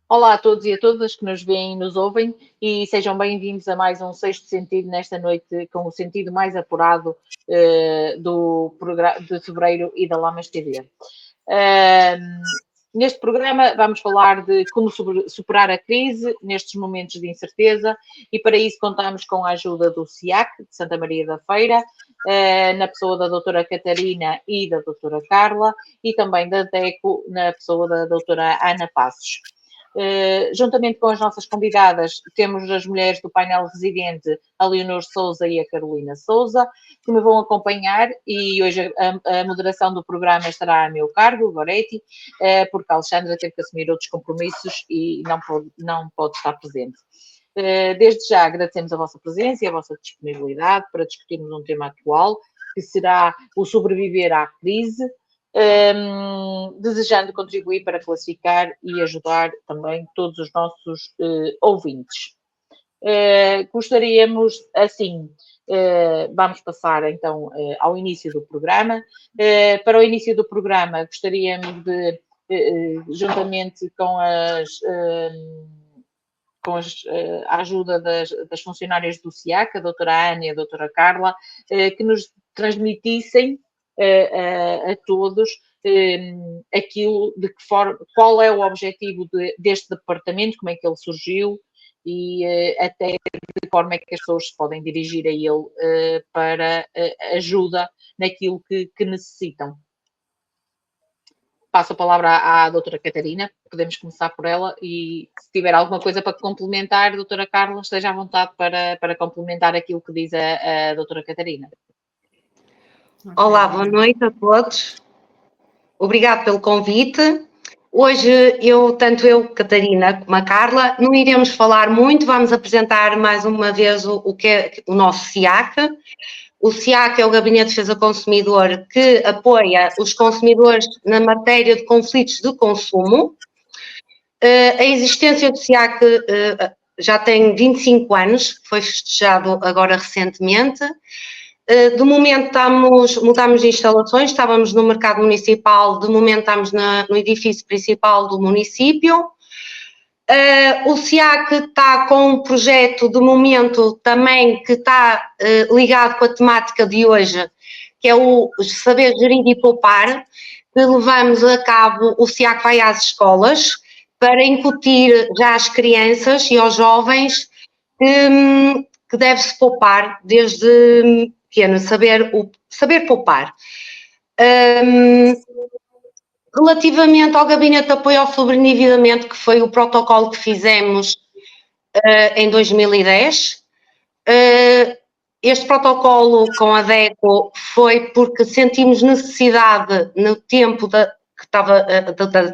Olá a todos e a todas que nos veem e nos ouvem e sejam bem-vindos a mais um Sexto Sentido nesta noite com o sentido mais apurado de fevereiro e da Lamas TV. Neste programa vamos falar de como superar a crise nestes momentos de incerteza e para isso contamos com a ajuda do SIAC, de Santa Maria da Feira, na pessoa da doutora Catarina e da doutora Carla e também da DECO na pessoa da doutora Ana Passos. Juntamente com as nossas convidadas, temos as mulheres do painel residente, a Leonor Souza e a Carolina Souza, que me vão acompanhar e hoje a moderação do programa estará a meu cargo, Goretti, porque a Alexandra teve que assumir outros compromissos e não pode estar presente. Desde já agradecemos a vossa presença e a vossa disponibilidade para discutirmos um tema atual, que será o sobreviver à crise, desejando contribuir para classificar e ajudar também todos os nossos ouvintes. Gostaríamos, assim, vamos passar então ao início do programa. Para o início do programa, gostaríamos de, juntamente com a ajuda das funcionárias do SIAC, a doutora Ana e a doutora Carla, que nos transmitissem a todos aquilo de que forma, qual é o objetivo deste departamento, como é que ele surgiu e até de que forma é que as pessoas se podem dirigir a ele para ajuda naquilo que necessitam. Passo a palavra à doutora Catarina, podemos começar por ela e se tiver alguma coisa para complementar, doutora Carla, esteja à vontade para complementar aquilo que diz a doutora Catarina. Olá, boa noite a todos. Obrigado pelo convite. Hoje tanto eu, Catarina, como a Carla, não iremos falar muito, vamos apresentar mais uma vez o que é o nosso SIAC. O SIAC é o Gabinete de Defesa do Consumidor que apoia os consumidores na matéria de conflitos de consumo. A existência do SIAC já tem 25 anos, foi festejado agora recentemente. De momento mudamos de instalações, estávamos no mercado municipal, de momento estamos no edifício principal do município. O SIAC está com um projeto de momento também que está ligado com a temática de hoje, que é o Saber Gerir e Poupar, que levamos a cabo. O SIAC vai às escolas para incutir já às crianças e aos jovens que deve-se poupar desde pequeno, saber poupar. Relativamente ao Gabinete de Apoio ao Sobreendividamento, que foi o protocolo que fizemos em 2010, este protocolo com a DECO foi porque sentimos necessidade no tempo da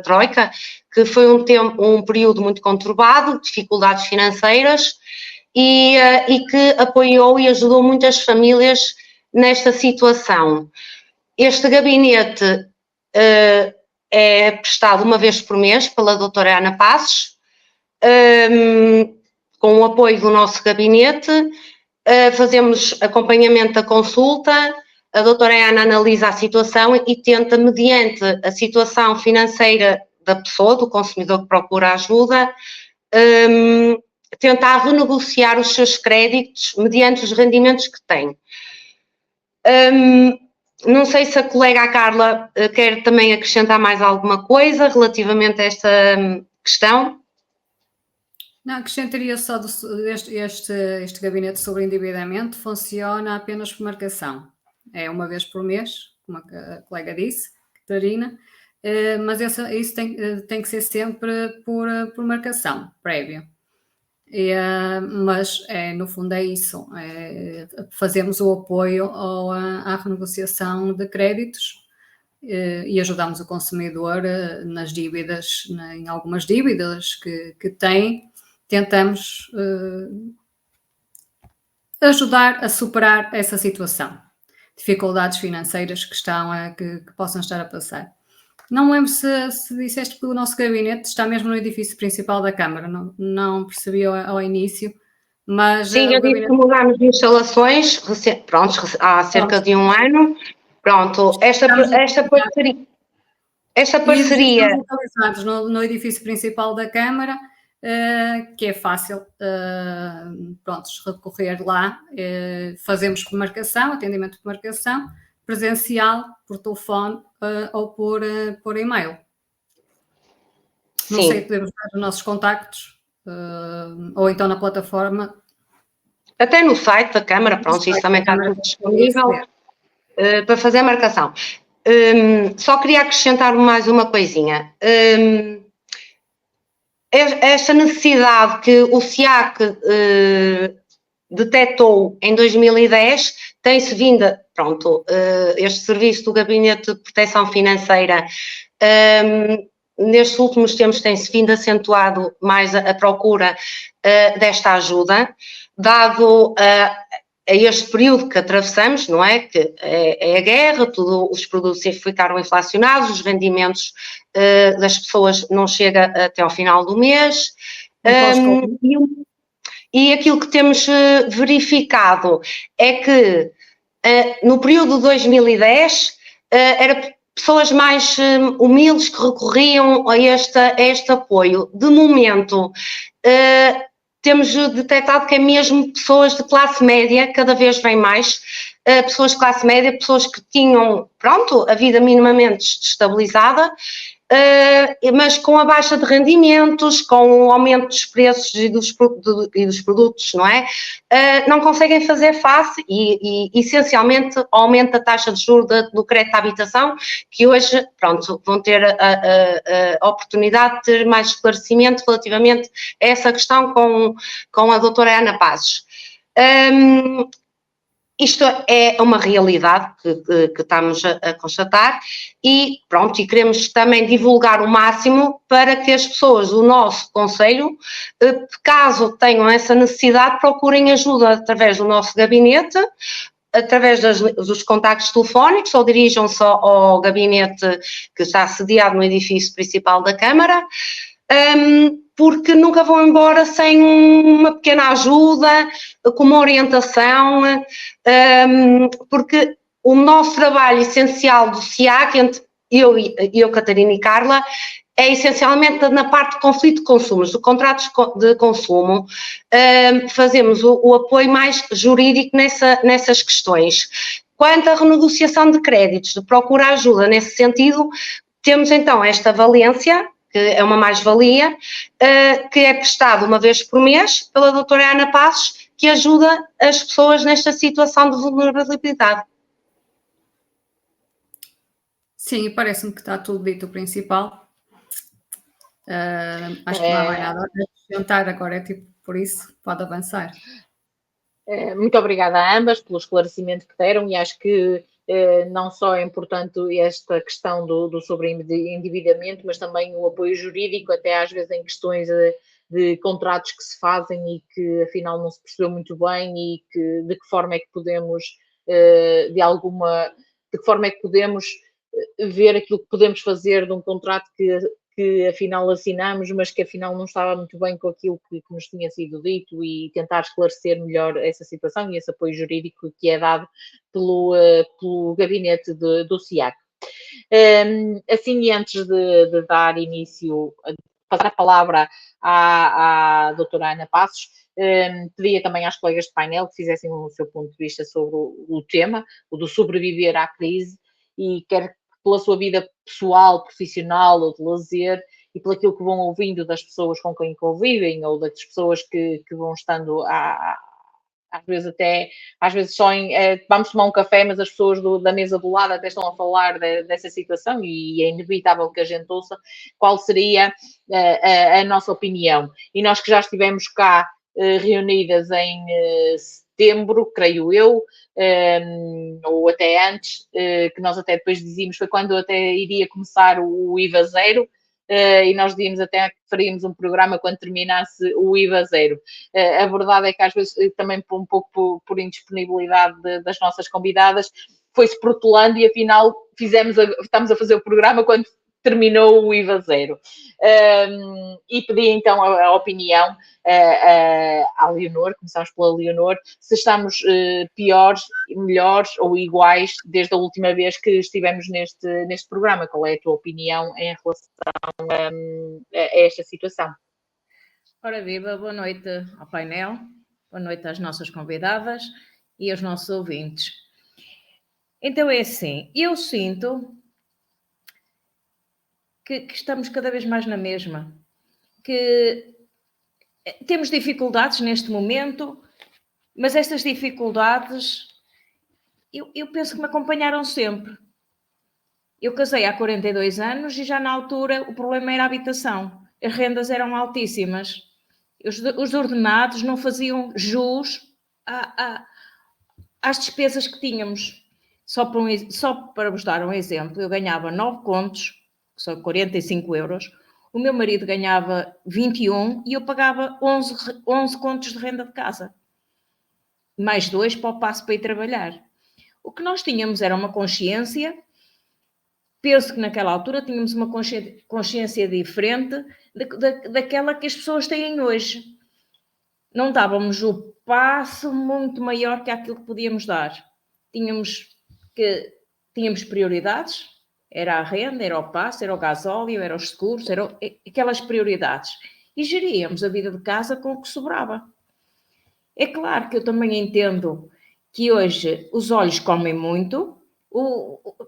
Troika, que foi um período muito conturbado, dificuldades financeiras, e que apoiou e ajudou muitas famílias nesta situação. Este gabinete é prestado uma vez por mês pela doutora Ana Passos, com o apoio do nosso gabinete, fazemos acompanhamento da consulta, a doutora Ana analisa a situação e tenta, mediante a situação financeira da pessoa, do consumidor que procura ajuda, tentar renegociar os seus créditos mediante os rendimentos que tem. Não sei se a colega Carla quer também acrescentar mais alguma coisa relativamente a esta questão. Não, acrescentaria só este gabinete sobre endividamento funciona apenas por marcação. É uma vez por mês, como a colega disse, Catarina, mas isso tem que ser sempre por marcação prévia. Mas no fundo é isso, fazemos o apoio à renegociação de créditos e ajudamos o consumidor nas dívidas, em algumas dívidas que tem, tentamos ajudar a superar essa situação, dificuldades financeiras que possam estar a passar. Não me lembro se disseste que o nosso gabinete está mesmo no edifício principal da Câmara, não percebi ao início, mas... Sim, eu disse que mudámos de instalações, pronto, há cerca de um ano. Pronto, esta parceria... Essa E parceria... estamos localizados no edifício principal da Câmara, que é fácil, recorrer lá. Fazemos por marcação, atendimento por marcação, presencial, por telefone ou por e-mail. Não Sim. sei, podemos dar os nossos contactos, ou então na plataforma. Até no site da Câmara, pronto, isso também está tudo disponível para fazer a marcação. Só queria acrescentar mais uma coisinha. Esta necessidade que o SIAC detectou em 2010 tem-se vindo, este serviço do Gabinete de Proteção Financeira, nestes últimos tempos tem-se vindo acentuado mais a procura desta ajuda, dado a este período que atravessamos, não é? Que é a guerra, todos os produtos ficaram inflacionados, os rendimentos das pessoas não chegam até ao final do mês. E aquilo que temos verificado é que no período de 2010 era pessoas mais humildes que recorriam a este apoio. De momento, temos detectado que é mesmo pessoas de classe média, cada vez vem mais, pessoas de classe média, pessoas que tinham, a vida minimamente estabilizada, mas com a baixa de rendimentos, com o aumento dos preços e dos produtos, não é? Não conseguem fazer face e essencialmente, aumenta a taxa de juros do crédito à habitação, que hoje, vão ter a oportunidade de ter mais esclarecimento relativamente a essa questão com a doutora Ana Pazes. Isto é uma realidade que estamos a constatar e queremos também divulgar o máximo para que as pessoas do nosso concelho, caso tenham essa necessidade, procurem ajuda através do nosso gabinete, através dos contactos telefónicos, ou dirijam-se ao gabinete que está sediado no edifício principal da Câmara, porque nunca vão embora sem uma pequena ajuda, com uma orientação, porque o nosso trabalho essencial do SIAC, entre eu, Catarina e Carla, é essencialmente na parte de conflito de consumos, de contratos de consumo, fazemos o apoio mais jurídico nessas questões. Quanto à renegociação de créditos, de procurar ajuda nesse sentido, temos então esta valência, que é uma mais-valia, que é prestado uma vez por mês pela doutora Ana Passos, que ajuda as pessoas nesta situação de vulnerabilidade. Sim, parece-me que está tudo dito o principal. Acho que não há mais nada a acrescentar agora, por isso pode avançar. Muito obrigada a ambas pelo esclarecimento que deram e acho que não só é importante esta questão do sobreendividamento, mas também o apoio jurídico, até às vezes em questões de contratos que se fazem e que afinal não se percebeu muito bem e de que forma é que podemos, de que forma é que podemos ver aquilo que podemos fazer de um contrato que afinal assinamos, mas que afinal não estava muito bem com aquilo que nos tinha sido dito e tentar esclarecer melhor essa situação e esse apoio jurídico que é dado pelo gabinete do SIAC. Assim, antes de dar início, passar a palavra à doutora Ana Passos, pedia também às colegas de painel que fizessem o seu ponto de vista sobre o tema, o do sobreviver à crise, e quer pela sua vida pessoal, profissional ou de lazer e pelo aquilo que vão ouvindo das pessoas com quem convivem ou das pessoas que vão estando às vezes só vamos tomar um café, mas as pessoas da mesa do lado até estão a falar dessa situação e é inevitável que a gente ouça qual seria a nossa opinião. E nós que já estivemos cá reunidas em setembro, creio eu, ou até antes, que nós até depois dizíamos, foi quando até iria começar o IVA zero, e nós dizíamos até que faríamos um programa quando terminasse o IVA zero. A verdade é que às vezes, também um pouco por indisponibilidade das nossas convidadas, foi-se protelando e afinal estamos a fazer o programa quando terminou o IVA zero. E pedi então a opinião à Leonor, começamos pela Leonor, se estamos piores, melhores ou iguais desde a última vez que estivemos neste programa. Qual é a tua opinião em relação a esta situação? Ora viva, boa noite ao painel, boa noite às nossas convidadas e aos nossos ouvintes. Então é assim, eu sinto que estamos cada vez mais na mesma, que temos dificuldades neste momento, mas estas dificuldades eu penso que me acompanharam sempre. Eu casei há 42 anos e já na altura o problema era a habitação, as rendas eram altíssimas, os ordenados não faziam jus às despesas que tínhamos. Só para vos dar um exemplo, eu ganhava 9 contos, que são 45 euros, o meu marido ganhava 21 e eu pagava 11 contos de renda de casa. Mais 2 para o passo para ir trabalhar. O que nós tínhamos era uma consciência, penso que naquela altura tínhamos uma consciência diferente daquela que as pessoas têm hoje. Não dávamos o passo muito maior que aquilo que podíamos dar. Tínhamos prioridades, era a renda, era o passo, era o gasóleo, era os seguros, eram aquelas prioridades. E geríamos a vida de casa com o que sobrava. É claro que eu também entendo que hoje os olhos comem muito,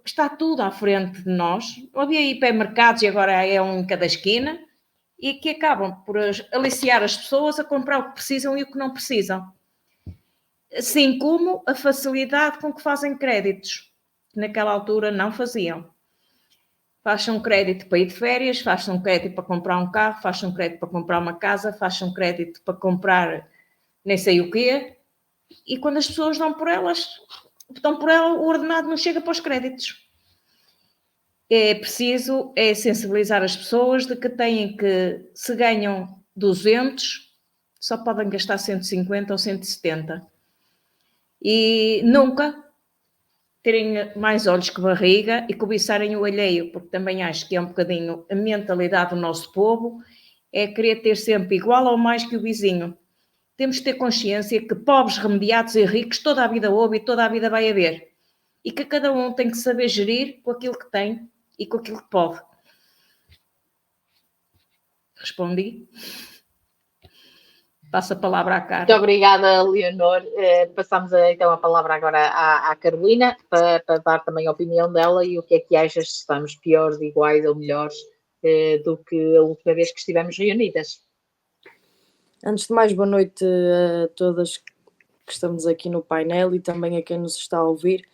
está tudo à frente de nós. Havia hipermercados e agora é um em cada esquina, e que acabam por aliciar as pessoas a comprar o que precisam e o que não precisam. Assim como a facilidade com que fazem créditos, que naquela altura não faziam. Façam crédito para ir de férias, façam crédito para comprar um carro, façam crédito para comprar uma casa, façam crédito para comprar nem sei o quê, e quando as pessoas dão por ela, o ordenado não chega para os créditos. É preciso sensibilizar as pessoas de que têm que, se ganham 200, só podem gastar 150 ou 170. E nunca terem mais olhos que barriga e cobiçarem o alheio, porque também acho que é um bocadinho a mentalidade do nosso povo, é querer ter sempre igual ou mais que o vizinho. Temos de ter consciência que pobres, remediados e ricos toda a vida houve e toda a vida vai haver. E que cada um tem que saber gerir com aquilo que tem e com aquilo que pode. Respondi? Passo a palavra à Carla. Muito obrigada, Leonor. Passamos então a palavra agora à Carolina para dar também a opinião dela e o que é que achas se estamos piores, iguais ou melhores do que a última vez que estivemos reunidas. Antes de mais, boa noite a todas que estamos aqui no painel e também a quem nos está a ouvir.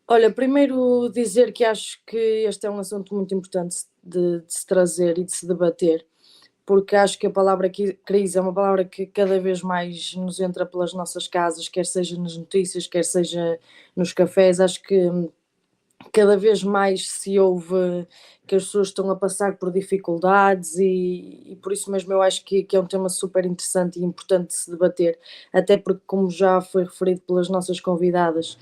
Olha, primeiro dizer que acho que este é um assunto muito importante de se trazer e de se debater, porque acho que a palavra crise é uma palavra que cada vez mais nos entra pelas nossas casas, quer seja nas notícias, quer seja nos cafés. Acho que cada vez mais se ouve que as pessoas estão a passar por dificuldades e por isso mesmo eu acho que é um tema super interessante e importante de se debater, até porque, como já foi referido pelas nossas convidadas,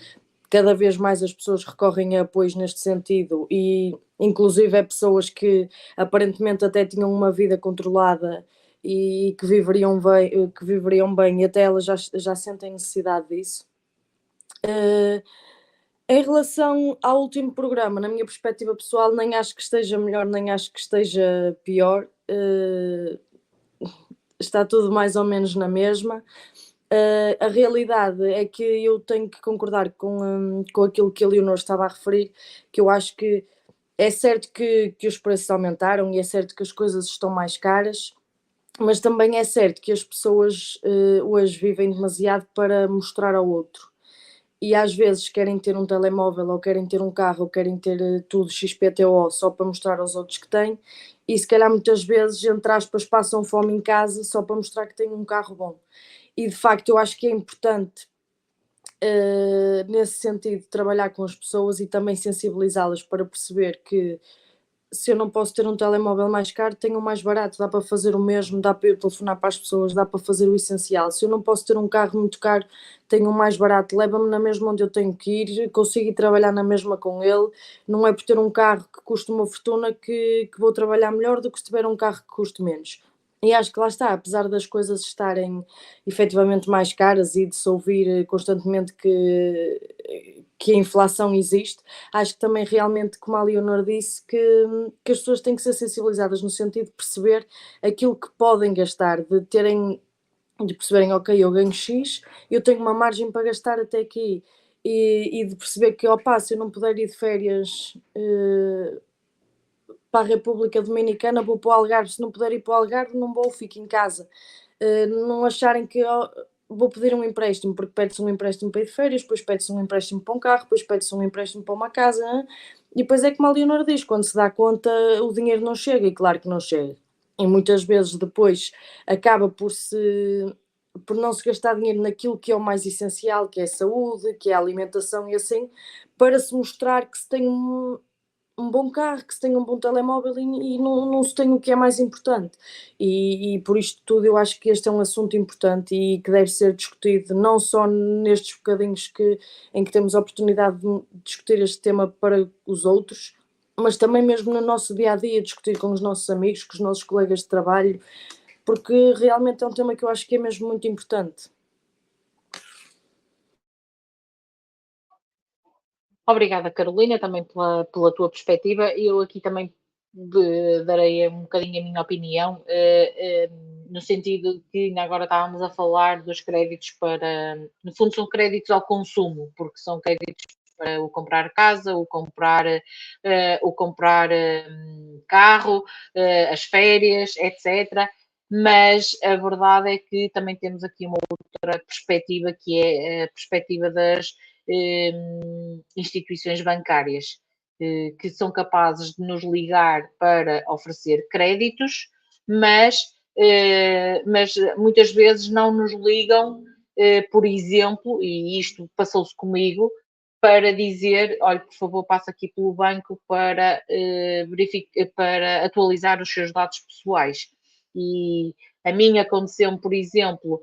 cada vez mais as pessoas recorrem a apoios neste sentido e inclusive pessoas que aparentemente até tinham uma vida controlada e que viveriam bem e até elas já sentem necessidade disso. Em relação ao último programa, na minha perspectiva pessoal, nem acho que esteja melhor, nem acho que esteja pior. Está tudo mais ou menos na mesma. A realidade é que eu tenho que concordar com aquilo que a Leonor estava a referir, que eu acho que é certo que os preços aumentaram e é certo que as coisas estão mais caras, mas também é certo que as pessoas hoje vivem demasiado para mostrar ao outro. E às vezes querem ter um telemóvel, ou querem ter um carro, ou querem ter tudo XPTO só para mostrar aos outros que têm, e se calhar muitas vezes, entre aspas, passam fome em casa só para mostrar que têm um carro bom. E de facto eu acho que é importante, nesse sentido, trabalhar com as pessoas e também sensibilizá-las para perceber que se eu não posso ter um telemóvel mais caro, tenho um mais barato, dá para fazer o mesmo, dá para eu telefonar para as pessoas, dá para fazer o essencial. Se eu não posso ter um carro muito caro, tenho um mais barato, leva-me na mesma onde eu tenho que ir, consigo ir trabalhar na mesma com ele. Não é por ter um carro que custa uma fortuna que vou trabalhar melhor do que se tiver um carro que custe menos. E acho que lá está, apesar das coisas estarem efetivamente mais caras e de se ouvir constantemente que a inflação existe, acho que também realmente, como a Leonor disse, que as pessoas têm que ser sensibilizadas no sentido de perceber aquilo que podem gastar, de perceberem, ok, eu ganho X, eu tenho uma margem para gastar até aqui, e de perceber que, opa, se eu não puder ir de férias para a República Dominicana, vou para o Algarve, se não puder ir para o Algarve, não vou, fico em casa. Não acharem que vou pedir um empréstimo, porque pede-se um empréstimo para ir de férias, depois pede-se um empréstimo para um carro, depois pede-se um empréstimo para uma casa, e depois é como a Leonor diz, quando se dá conta o dinheiro não chega, e claro que não chega. E muitas vezes depois acaba por não se gastar dinheiro naquilo que é o mais essencial, que é a saúde, que é a alimentação e assim, para se mostrar que se tem um bom carro, que se tenha um bom telemóvel e não se tem o que é mais importante. E por isto tudo eu acho que este é um assunto importante e que deve ser discutido não só nestes bocadinhos em que temos a oportunidade de discutir este tema para os outros, mas também mesmo no nosso dia-a-dia, discutir com os nossos amigos, com os nossos colegas de trabalho, porque realmente é um tema que eu acho que é mesmo muito importante. Obrigada, Carolina, também pela tua perspectiva. Eu aqui também darei um bocadinho a minha opinião, no sentido de que ainda agora estávamos a falar dos créditos para, no fundo são créditos ao consumo, porque são créditos para o comprar casa, o comprar carro, as férias, etc. Mas a verdade é que também temos aqui uma outra perspectiva, que é a perspectiva das instituições bancárias, que são capazes de nos ligar para oferecer créditos, mas muitas vezes não nos ligam, por exemplo, e isto passou-se comigo, para dizer, olha, por favor, passa aqui pelo banco para, para atualizar os seus dados pessoais. E a mim aconteceu-me, por exemplo,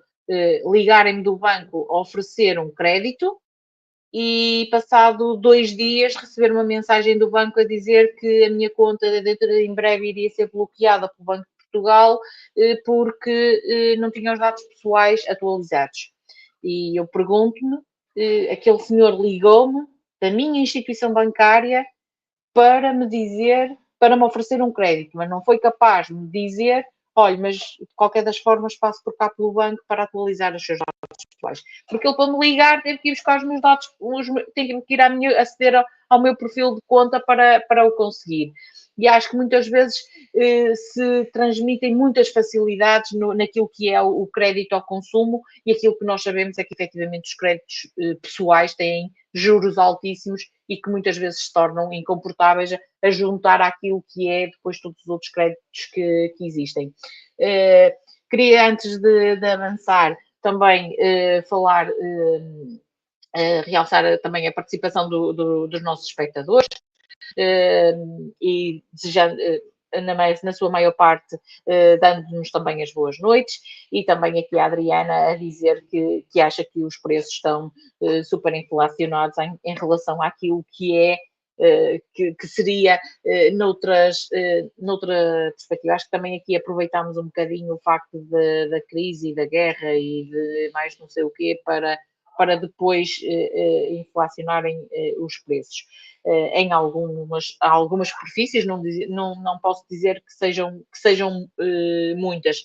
ligarem-me do banco a oferecer um crédito, e passado 2 dias receber uma mensagem do banco a dizer que a minha conta dentro em breve iria ser bloqueada pelo Banco de Portugal, porque não tinha os dados pessoais atualizados. E eu pergunto-me, aquele senhor ligou-me da minha instituição bancária para me dizer, para me oferecer um crédito, mas não foi capaz de me dizer, olha, mas de qualquer das formas passo por cá pelo banco para atualizar os seus dados pessoais. Porque ele, para me ligar, teve que ir buscar os meus dados, tem que ir aceder ao meu perfil de conta para o conseguir. E acho que muitas vezes se transmitem muitas facilidades naquilo que é o crédito ao consumo, e aquilo que nós sabemos é que efetivamente os créditos pessoais têm juros altíssimos e que muitas vezes se tornam incomportáveis a juntar àquilo que é depois todos os outros créditos que existem. Queria, antes de avançar, também falar, realçar também a participação dos nossos espectadores, e desejando, na sua maior parte, dando-nos também as boas noites, e também aqui a Adriana a dizer que acha que os preços estão super inflacionados em relação àquilo que é, que seria noutra perspectiva. Acho que também aqui aproveitámos um bocadinho o facto da crise e da guerra e de mais não sei o quê para depois inflacionarem os preços. Em algumas superfícies, não posso dizer que sejam muitas,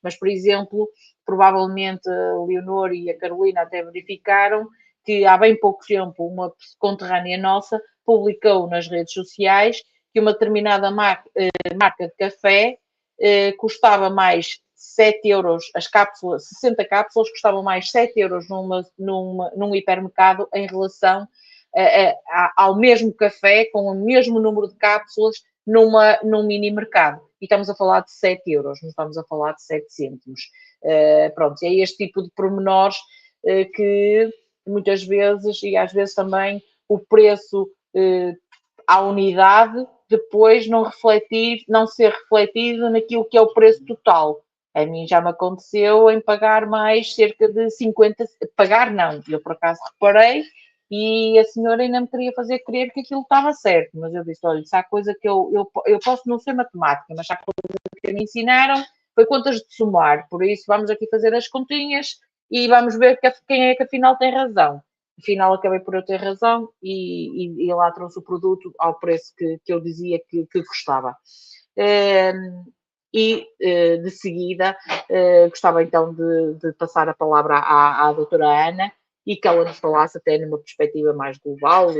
mas, por exemplo, provavelmente a Leonor e a Carolina até verificaram que há bem pouco tempo uma conterrânea nossa publicou nas redes sociais que uma determinada marca de café custava mais 7 euros, as cápsulas, 60 cápsulas custavam mais 7 euros num hipermercado em relação ao mesmo café, com o mesmo número de cápsulas, num mini mercado. E estamos a falar de 7 euros, não estamos a falar de 7 cêntimos. Pronto, é este tipo de pormenores que muitas vezes, e às vezes também, o preço à unidade depois não ser refletido naquilo que é o preço total. A mim já me aconteceu em pagar mais cerca de 50, pagar não, eu por acaso reparei e a senhora ainda me queria fazer crer que aquilo estava certo, mas eu disse, olha, se há coisa que eu posso não ser matemática, mas há coisa que me ensinaram, foi contas de somar, por isso vamos aqui fazer as continhas e vamos ver quem é que afinal tem razão. Afinal acabei por eu ter razão e lá trouxe o produto ao preço que eu dizia que gostava. De seguida, gostava então de passar a palavra à doutora Ana e que ela nos falasse até numa perspectiva mais global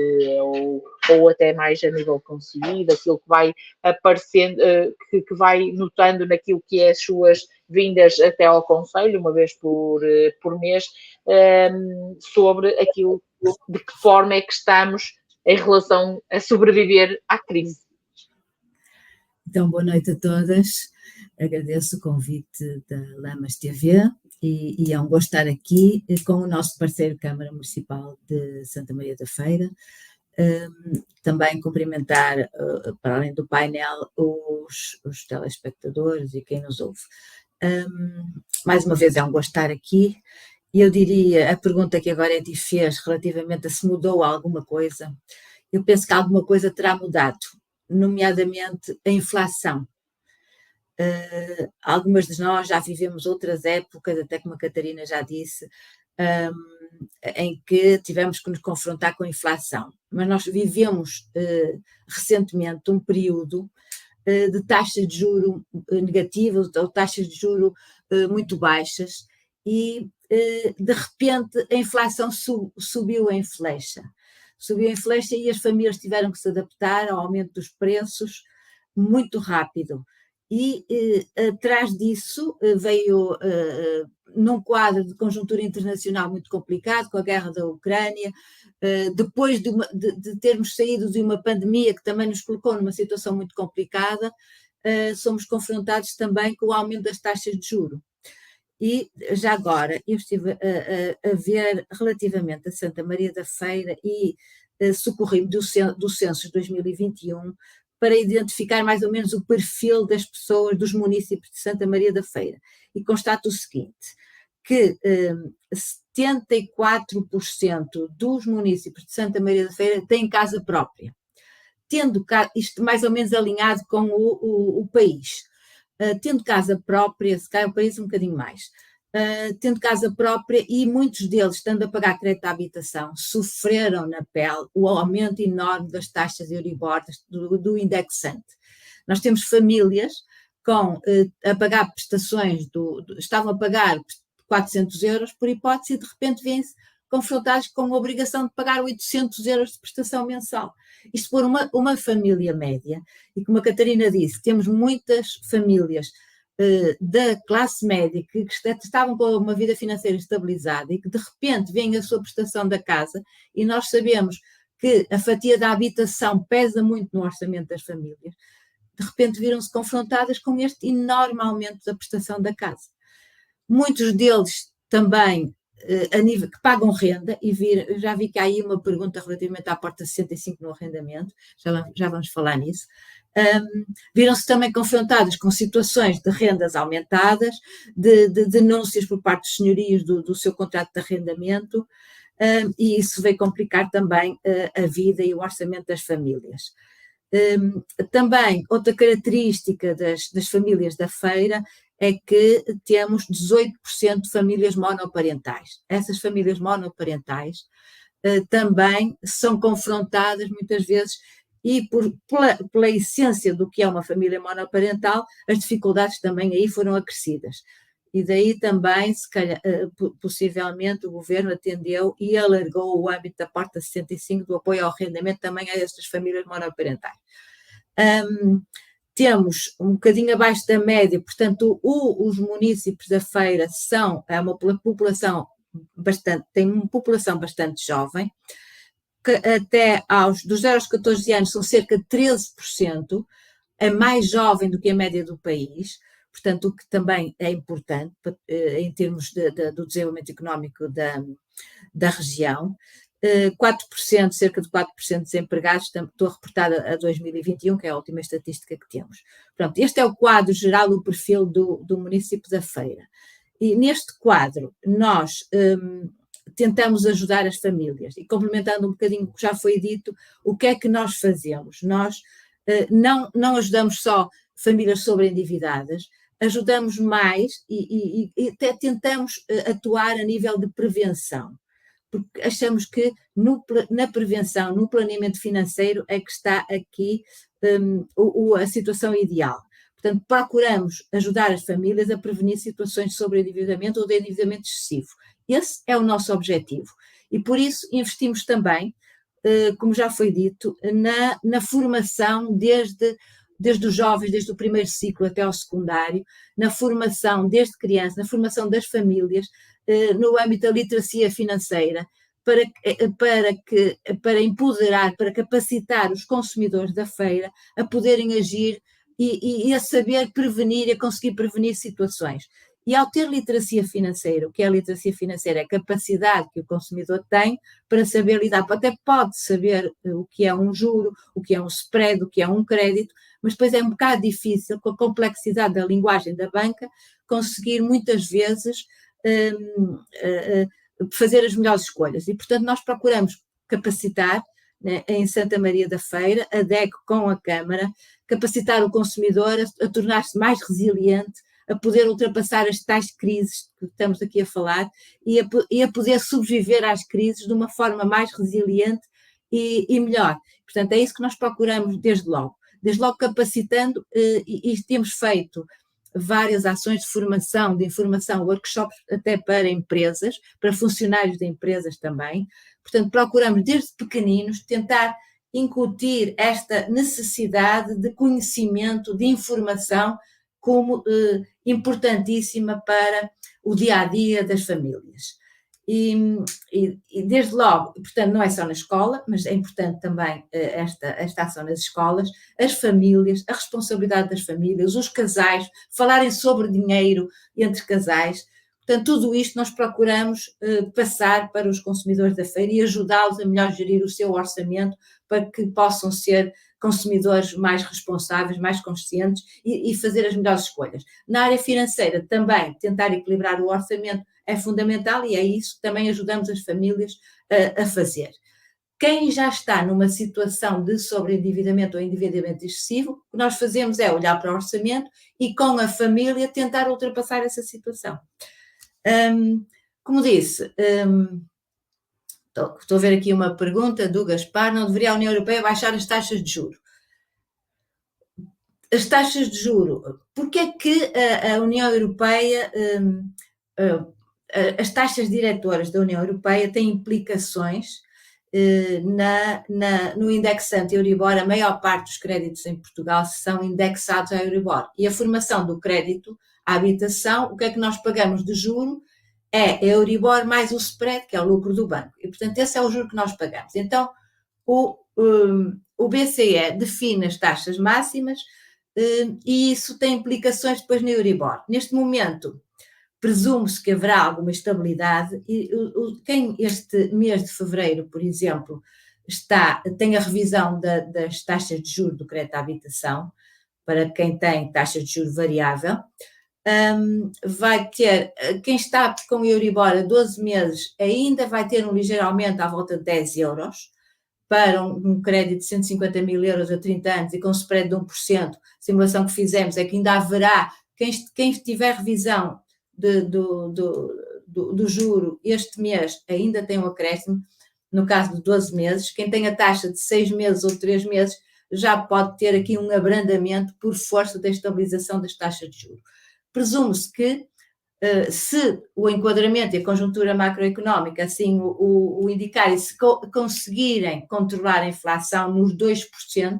ou até mais a nível conseguido, aquilo que vai aparecendo, que vai notando naquilo que é as suas vindas até ao Conselho, uma vez por mês, sobre aquilo de que forma é que estamos em relação a sobreviver à crise. Então, boa noite a todas. Agradeço o convite da Lamas TV e é um gosto estar aqui com o nosso parceiro Câmara Municipal de Santa Maria da Feira. Também cumprimentar, para além do painel, os telespectadores e quem nos ouve. Mais uma vez é um gosto estar aqui e eu diria, a pergunta que agora Edi fez relativamente a se mudou alguma coisa, eu penso que alguma coisa terá mudado, nomeadamente a inflação. Algumas de nós já vivemos outras épocas, até como a Catarina já disse, em que tivemos que nos confrontar com a inflação. Mas nós vivemos recentemente um período de taxas de juro negativas ou taxas de juro muito baixas e de repente a inflação subiu em flecha. Subiu em flecha e as famílias tiveram que se adaptar ao aumento dos preços muito rápido. E atrás disso veio, num quadro de conjuntura internacional muito complicado, com a guerra da Ucrânia, depois de termos saído de uma pandemia que também nos colocou numa situação muito complicada, somos confrontados também com o aumento das taxas de juros. E já agora, eu estive a ver relativamente a Santa Maria da Feira e socorri-me do censo de 2021 para identificar mais ou menos o perfil das pessoas, dos municípios de Santa Maria da Feira. E constato o seguinte, que 74% dos municípios de Santa Maria da Feira têm casa própria, tendo isto mais ou menos alinhado com o país. Tendo casa própria, se calhar o país um bocadinho mais, tendo casa própria e muitos deles, estando a pagar crédito à habitação, sofreram na pele o aumento enorme das taxas de Euribor, do indexante. Nós temos famílias a pagar prestações, estavam a pagar 400 euros por hipótese e de repente vêm-se confrontados com a obrigação de pagar 800 euros de prestação mensal. Isto por uma família média, e como a Catarina disse, temos muitas famílias da classe média que estavam com uma vida financeira estabilizada e que de repente vem a sua prestação da casa, e nós sabemos que a fatia da habitação pesa muito no orçamento das famílias, de repente viram-se confrontadas com este enorme aumento da prestação da casa. Muitos deles também a nível, que pagam renda, e já vi que há aí uma pergunta relativamente à porta 65 no arrendamento, já vamos falar nisso. Viram-se também confrontados com situações de rendas aumentadas, de denúncias por parte dos senhorios do seu contrato de arrendamento, e isso veio complicar também a vida e o orçamento das famílias. Também, outra característica das famílias da feira é que temos 18% de famílias monoparentais. Essas famílias monoparentais também são confrontadas muitas vezes, e pela essência do que é uma família monoparental, as dificuldades também aí foram acrescidas. E daí também, se calhar, possivelmente, o governo atendeu e alargou o âmbito da porta 65 do apoio ao arrendamento também a estas famílias monoparentais. Temos um bocadinho abaixo da média, portanto, os municípios da feira é uma população tem uma população bastante jovem, que até dos 0 aos 14 anos são cerca de 13%, é mais jovem do que a média do país, portanto, o que também é importante em termos do desenvolvimento económico da região. 4%, cerca de 4% de desempregados, estou reportada a 2021, que é a última estatística que temos. Pronto, este é o quadro geral, o perfil do município da Feira. E neste quadro, nós tentamos ajudar as famílias. E complementando um bocadinho o que já foi dito, o que é que nós fazemos? Nós não ajudamos só famílias sobreendividadas, ajudamos mais e até tentamos atuar a nível de prevenção, porque achamos que na prevenção, no planeamento financeiro é que está aqui a situação ideal. Portanto, procuramos ajudar as famílias a prevenir situações de sobreendividamento ou de endividamento excessivo. Esse é o nosso objetivo. E por isso investimos também, como já foi dito, na formação desde os jovens, desde o primeiro ciclo até ao secundário, na formação desde criança, na formação das famílias, no âmbito da literacia financeira, para empoderar, para capacitar os consumidores da feira a poderem agir e a saber prevenir, a conseguir prevenir situações. E ao ter literacia financeira, o que é a literacia financeira? É a capacidade que o consumidor tem para saber lidar, até pode saber o que é um juro, o que é um spread, o que é um crédito, mas depois é um bocado difícil, com a complexidade da linguagem da banca, conseguir muitas vezes fazer as melhores escolhas. E, portanto, nós procuramos capacitar, né, em Santa Maria da Feira, a DEC com a Câmara, capacitar o consumidor a tornar-se mais resiliente, a poder ultrapassar as tais crises que estamos aqui a falar e a poder sobreviver às crises de uma forma mais resiliente e melhor. Portanto, é isso que nós procuramos desde logo capacitando, e temos feito várias ações de formação, de informação, workshops até para empresas, para funcionários de empresas também. Portanto, procuramos desde pequeninos tentar incutir esta necessidade de conhecimento, de informação, como importantíssima para o dia-a-dia das famílias. E desde logo, portanto, não é só na escola, mas é importante também esta ação nas escolas, as famílias, a responsabilidade das famílias, os casais, falarem sobre dinheiro entre casais. Portanto, tudo isto nós procuramos passar para os consumidores da feira e ajudá-los a melhor gerir o seu orçamento para que possam ser consumidores mais responsáveis, mais conscientes e fazer as melhores escolhas. Na área financeira também, tentar equilibrar o orçamento é fundamental e é isso que também ajudamos as famílias a fazer. Quem já está numa situação de sobreendividamento ou endividamento excessivo, o que nós fazemos é olhar para o orçamento e com a família tentar ultrapassar essa situação. Como disse, estou a ver aqui uma pergunta do Gaspar, não deveria a União Europeia baixar as taxas de juros? As taxas de juros, porque é que a União Europeia, as taxas diretoras da União Europeia têm implicações no indexante Euribor? A maior parte dos créditos em Portugal são indexados a Euribor. E a formação do crédito à habitação, o que é que nós pagamos de juro? É Euribor mais o spread, que é o lucro do banco. E, portanto, esse é o juro que nós pagamos. Então, o BCE define as taxas máximas e isso tem implicações depois no Euribor. Neste momento, presume-se que haverá alguma estabilidade e quem este mês de fevereiro, por exemplo, tem a revisão das taxas de juros do crédito à habitação, para quem tem taxas de juros variável, vai ter, quem está com o Euribor a 12 meses ainda vai ter um ligeiro aumento à volta de 10 euros, para um crédito de 150 mil euros a 30 anos e com spread de 1%, a simulação que fizemos é que ainda haverá, quem tiver revisão do juro este mês ainda tem um acréscimo, no caso de 12 meses, quem tem a taxa de 6 meses ou 3 meses já pode ter aqui um abrandamento por força da estabilização das taxas de juros. Presume-se que se o enquadramento e a conjuntura macroeconómica assim o indicar e se conseguirem controlar a inflação nos 2%,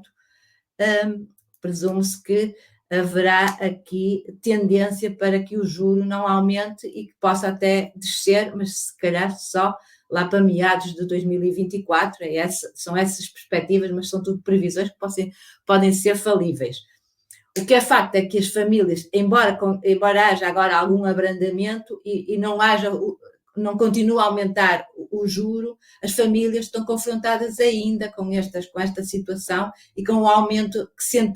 presume-se que haverá aqui tendência para que o juro não aumente e que possa até descer, mas se calhar só lá para meados de 2024, são essas perspectivas, mas são tudo previsões que podem ser falíveis. O que é facto é que as famílias, embora haja agora algum abrandamento e não haja não continua a aumentar o juro, as famílias estão confrontadas ainda com esta situação e com o aumento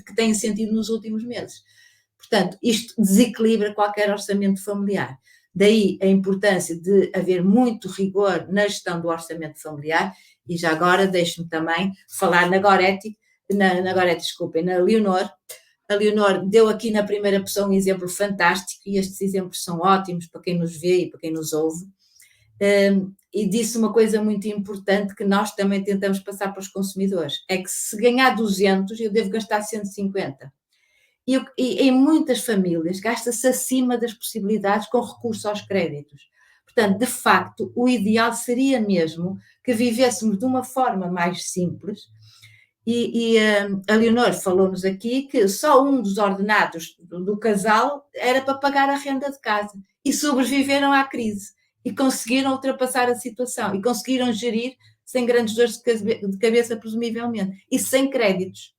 que têm sentido nos últimos meses. Portanto, isto desequilibra qualquer orçamento familiar. Daí a importância de haver muito rigor na gestão do orçamento familiar. E já agora deixe-me também falar na Leonor. A Leonor deu aqui na primeira pessoa um exemplo fantástico, e estes exemplos são ótimos para quem nos vê e para quem nos ouve, e disse uma coisa muito importante que nós também tentamos passar para os consumidores, é que se ganhar 200, eu devo gastar 150. E em muitas famílias gasta-se acima das possibilidades com recurso aos créditos. Portanto, de facto, o ideal seria mesmo que vivêssemos de uma forma mais simples. E a Leonor falou-nos aqui que só um dos ordenados do casal era para pagar a renda de casa, e sobreviveram à crise e conseguiram ultrapassar a situação e conseguiram gerir sem grandes dores de cabeça, presumivelmente, e sem créditos.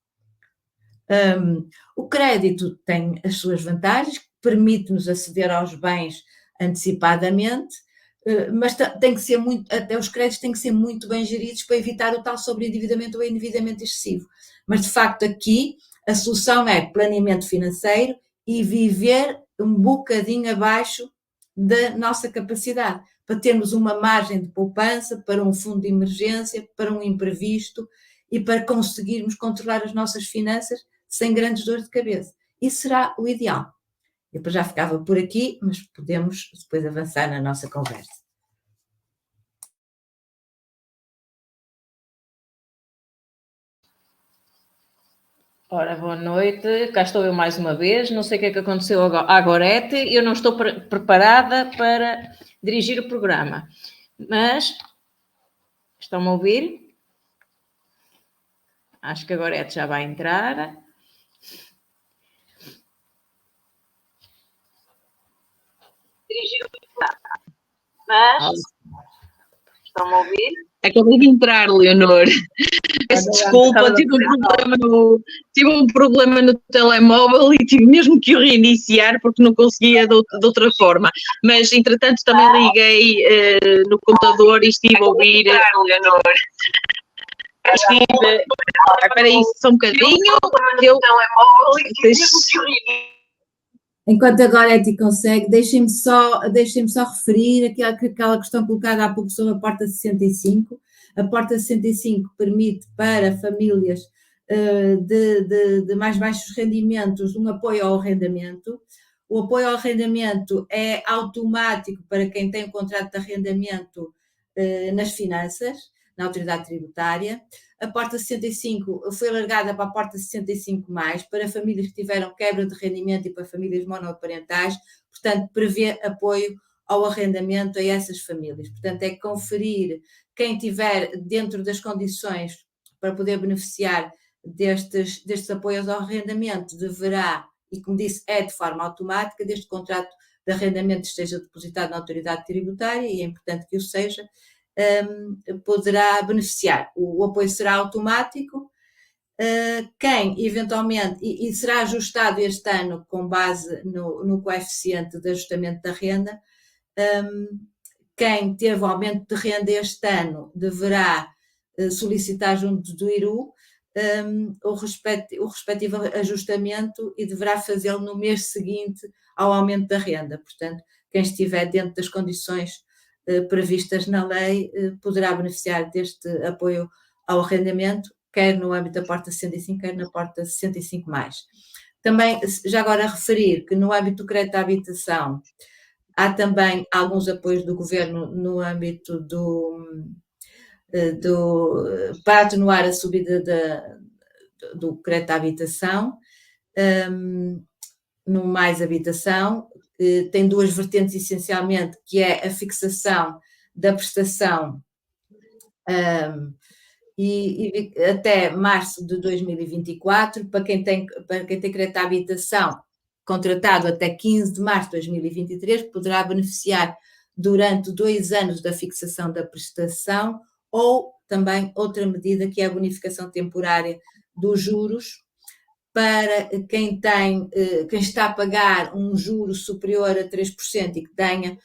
O crédito tem as suas vantagens, permite-nos aceder aos bens antecipadamente, mas tem que ser até os créditos têm que ser muito bem geridos para evitar o tal sobreendividamento ou endividamento excessivo. Mas, de facto, aqui a solução é planeamento financeiro e viver um bocadinho abaixo da nossa capacidade, para termos uma margem de poupança para um fundo de emergência, para um imprevisto e para conseguirmos controlar as nossas finanças sem grandes dores de cabeça. Isso será o ideal. Eu já ficava por aqui, mas podemos depois avançar na nossa conversa. Ora, boa noite, cá estou eu mais uma vez. Não sei o que é que aconteceu à Gorete, eu não estou preparada para dirigir o programa, mas estão-me a ouvir? Acho que a Gorete já vai entrar. Dirigir o programa, mas estão-me a ouvir? Acabei de entrar, Leonor. Peço desculpa, tive um problema no telemóvel e tive mesmo que o reiniciar porque não conseguia de outra forma. Mas, entretanto, também liguei no computador e estive a ouvir, Leonor. Espera aí só um bocadinho. Enquanto a Gorete consegue, deixem-me só referir aquela questão colocada há pouco sobre a porta 65. A porta 65 permite para famílias de mais baixos rendimentos um apoio ao arrendamento. O apoio ao arrendamento é automático para quem tem um contrato de arrendamento nas finanças, na autoridade tributária. A porta 65 foi alargada para a porta 65+, para famílias que tiveram quebra de rendimento e para famílias monoparentais, portanto, prevê apoio ao arrendamento a essas famílias. Portanto, é conferir quem tiver dentro das condições para poder beneficiar destes apoios ao arrendamento deverá, e como disse, é de forma automática, desde que o contrato de arrendamento esteja depositado na autoridade tributária, e é importante que o seja, poderá beneficiar. O apoio será automático. Quem eventualmente, e será ajustado este ano com base no coeficiente de ajustamento da renda, quem teve aumento de renda este ano deverá solicitar junto do IRU o respectivo ajustamento e deverá fazê-lo no mês seguinte ao aumento da renda. Portanto, quem estiver dentro das condições previstas na lei poderá beneficiar deste apoio ao arrendamento, quer no âmbito da porta 65, quer na porta 65+. Também, já agora referir que no âmbito do crédito à habitação há também alguns apoios do Governo no âmbito para atenuar a subida do crédito à habitação, no Mais Habitação. Tem duas vertentes essencialmente, que é a fixação da prestação e até março de 2024, para quem tem crédito à habitação contratado até 15 de março de 2023, poderá beneficiar durante 2 anos da fixação da prestação, ou também outra medida que é a bonificação temporária dos juros, para quem está a pagar um juro superior a 3% e que tenha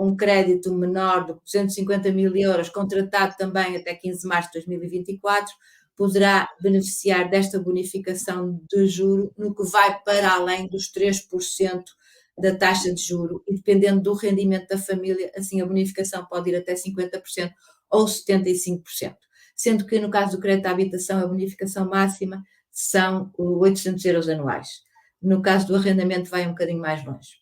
um crédito menor de 250 mil euros, contratado também até 15 de março de 2024, poderá beneficiar desta bonificação de juro, no que vai para além dos 3% da taxa de juro, e dependendo do rendimento da família, assim a bonificação pode ir até 50% ou 75%, sendo que no caso do crédito à habitação a bonificação máxima são 800 euros anuais. No caso do arrendamento vai um bocadinho mais longe.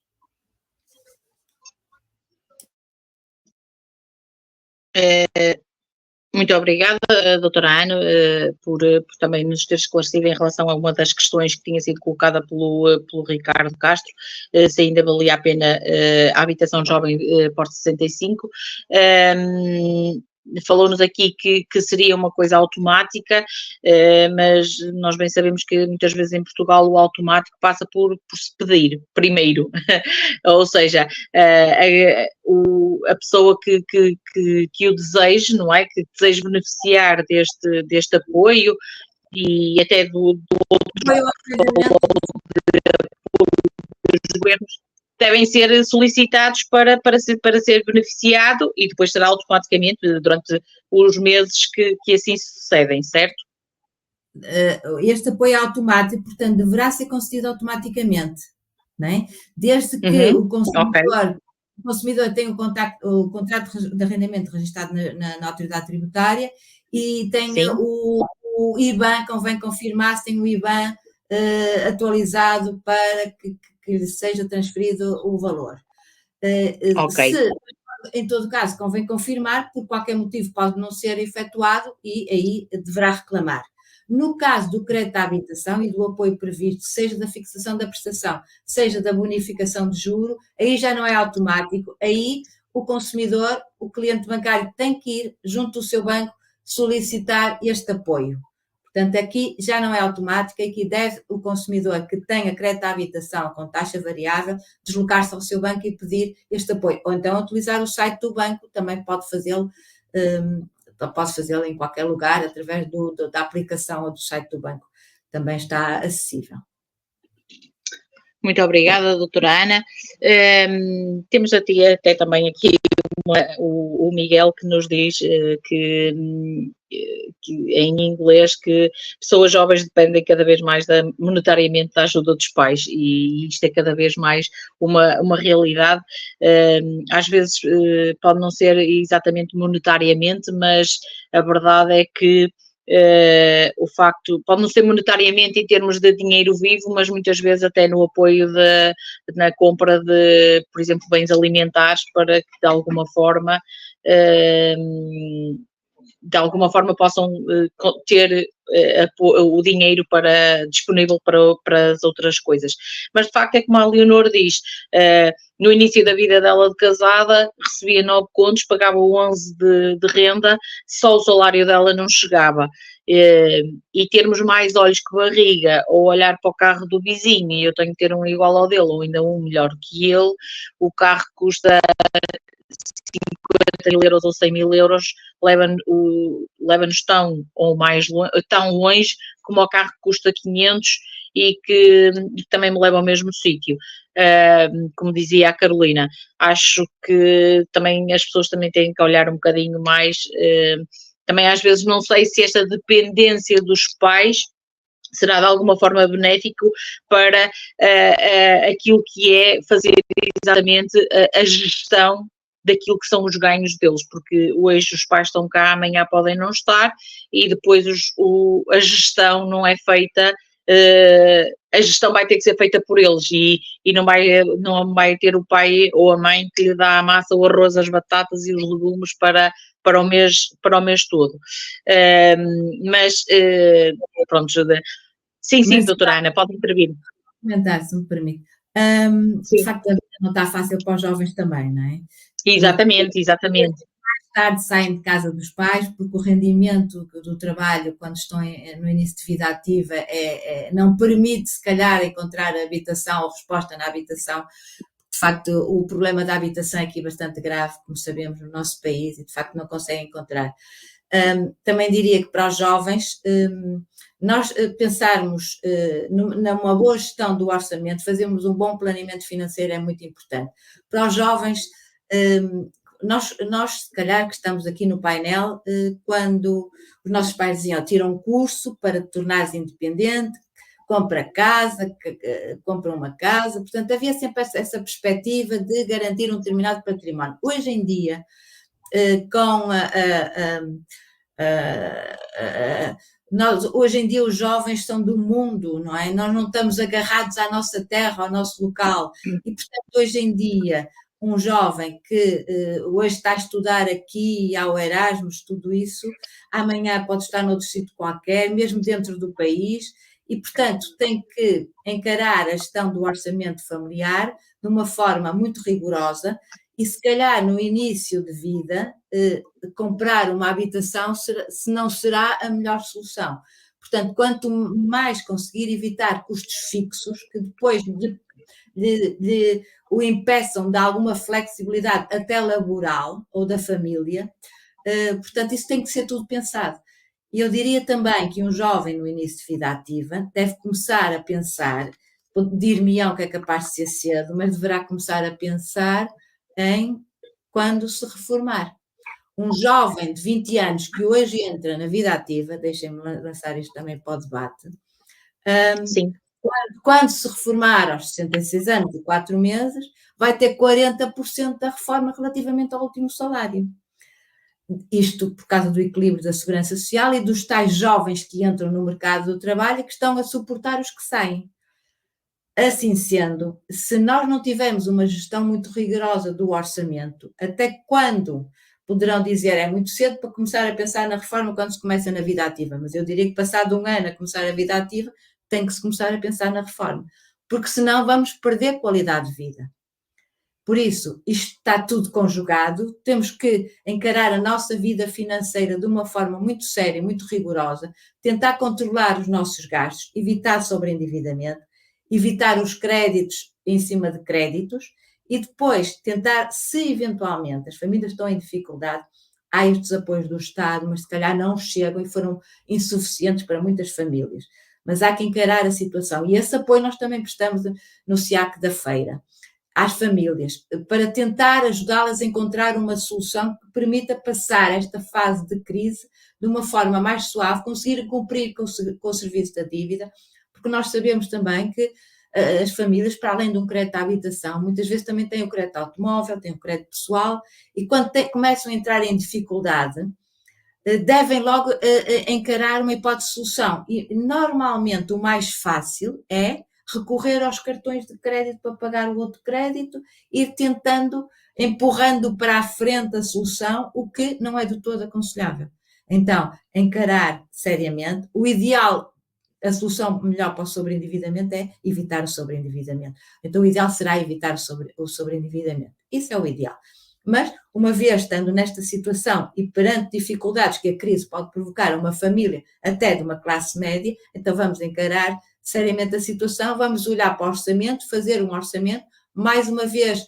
Muito obrigada, doutora Ana, por também nos ter esclarecido em relação a uma das questões que tinha sido colocada pelo Ricardo Castro, se ainda valia a pena a habitação jovem Porto 65. Falou-nos aqui que seria uma coisa automática, mas nós bem sabemos que muitas vezes em Portugal o automático passa por se pedir primeiro, ou seja, a pessoa que o deseje, não é? Que deseje beneficiar deste apoio e até dos governos devem ser solicitados para ser beneficiado e depois será automaticamente durante os meses que assim sucedem, certo? Este apoio é automático, portanto, deverá ser concedido automaticamente, não é? Desde que o consumidor tenha o contrato de arrendamento registrado na autoridade tributária e tenha o IBAN, convém confirmar se tem o IBAN atualizado para que lhe seja transferido o valor. Se, em todo caso, convém confirmar, por qualquer motivo pode não ser efetuado e aí deverá reclamar. No caso do crédito à habitação e do apoio previsto, seja da fixação da prestação, seja da bonificação de juro, aí já não é automático, aí o consumidor, o cliente bancário tem que ir junto do seu banco solicitar este apoio. Portanto, aqui já não é automático, aqui deve o consumidor que tenha crédito à habitação com taxa variável deslocar-se ao seu banco e pedir este apoio. Ou então utilizar o site do banco, também pode fazê-lo, em qualquer lugar, através da aplicação ou do site do banco. Também está acessível. Muito obrigada, doutora Ana. Temos até também aqui o Miguel que nos diz que em inglês que pessoas jovens dependem cada vez mais monetariamente da ajuda dos pais e isto é cada vez mais uma realidade. Às vezes pode não ser exatamente monetariamente, mas a verdade é que o facto, pode não ser monetariamente em termos de dinheiro vivo, mas muitas vezes até no apoio na compra de, por exemplo, bens alimentares para que de alguma forma possam ter o dinheiro disponível para as outras coisas. Mas de facto é como a Leonor diz, no início da vida dela de casada, recebia 9 contos, pagava 11 de renda, só o salário dela não chegava. E termos mais olhos que barriga, ou olhar para o carro do vizinho e eu tenho que ter um igual ao dele, ou ainda um melhor que ele, o carro custa 50 mil euros ou 100 mil euros, leva-nos tão longe como o carro que custa 500 e que também me leva ao mesmo sítio. Como dizia a Carolina, acho que também as pessoas também têm que olhar um bocadinho mais, também às vezes não sei se esta dependência dos pais será de alguma forma benéfico para aquilo que é fazer exatamente a gestão daquilo que são os ganhos deles, porque hoje os pais estão cá, amanhã podem não estar e depois a gestão não é feita, a gestão vai ter que ser feita por eles e não vai ter o pai ou a mãe que lhe dá a massa, o arroz, as batatas e os legumes para o mês todo. Mas pronto, sim, doutora Ana, pode intervir. Comentar, se me permite. De facto, a vida não está fácil para os jovens também, não é? Exatamente. Mais tarde saem de casa dos pais, porque o rendimento do trabalho, quando estão no início de vida ativa, não permite, se calhar, encontrar habitação ou resposta na habitação. De facto, o problema da habitação é aqui bastante grave, como sabemos, no nosso país, e de facto não conseguem encontrar. Também diria que para os jovens, nós pensarmos numa boa gestão do orçamento, fazermos um bom planeamento financeiro é muito importante. Para os jovens, Nós, se calhar, que estamos aqui no painel, quando os nossos pais diziam, tira um curso para te tornares independente, compra casa, compra uma casa, portanto, havia sempre essa perspectiva de garantir um determinado património. Hoje em dia, com hoje em dia os jovens são do mundo, não é? Nós não estamos agarrados à nossa terra, ao nosso local, e portanto hoje em dia um jovem que hoje está a estudar aqui ao Erasmus, tudo isso, amanhã pode estar noutro sítio qualquer, mesmo dentro do país, e portanto tem que encarar a gestão do orçamento familiar de uma forma muito rigorosa. E se calhar no início de vida, comprar uma habitação se não será a melhor solução. Portanto, quanto mais conseguir evitar custos fixos, que depois o impeçam de alguma flexibilidade até laboral ou da família, portanto, isso tem que ser tudo pensado. E eu diria também que um jovem no início de vida ativa deve começar a pensar, dir-me-ão que é capaz de ser cedo, mas deverá começar a pensar em quando se reformar. Um jovem de 20 anos que hoje entra na vida ativa, deixem-me lançar isto também para o debate, Sim. Quando se reformar aos 66 anos e 4 meses, vai ter 40% da reforma relativamente ao último salário. Isto por causa do equilíbrio da segurança social e dos tais jovens que entram no mercado do trabalho e que estão a suportar os que saem. Assim sendo, se nós não tivermos uma gestão muito rigorosa do orçamento, até quando poderão dizer é muito cedo para começar a pensar na reforma quando se começa na vida ativa, mas eu diria que passado um ano a começar a vida ativa, tem que se começar a pensar na reforma, porque senão vamos perder qualidade de vida. Por isso, isto está tudo conjugado, temos que encarar a nossa vida financeira de uma forma muito séria, muito rigorosa, tentar controlar os nossos gastos, evitar sobreendividamento, evitar os créditos em cima de créditos e depois tentar, se eventualmente as famílias estão em dificuldade, há estes apoios do Estado, mas se calhar não chegam e foram insuficientes para muitas famílias. Mas há que encarar a situação. E esse apoio nós também prestamos no SIAC da Feira às famílias, para tentar ajudá-las a encontrar uma solução que permita passar esta fase de crise de uma forma mais suave, conseguir cumprir com o serviço da dívida, porque nós sabemos também que as famílias, para além de um crédito à habitação, muitas vezes também têm o crédito automóvel, têm o crédito pessoal, e quando começam a entrar em dificuldade, devem logo encarar uma hipótese de solução. E normalmente o mais fácil é recorrer aos cartões de crédito para pagar o outro crédito, ir tentando, empurrando para a frente a solução, o que não é de todo aconselhável. Então, encarar seriamente, o ideal, a solução melhor para o sobreendividamento é evitar o sobreendividamento. Então, o ideal será evitar o sobreendividamento. Isso é o ideal. Mas, uma vez estando nesta situação e perante dificuldades que a crise pode provocar a uma família, até de uma classe média, então vamos encarar seriamente a situação, vamos olhar para o orçamento, fazer um orçamento. Mais uma vez,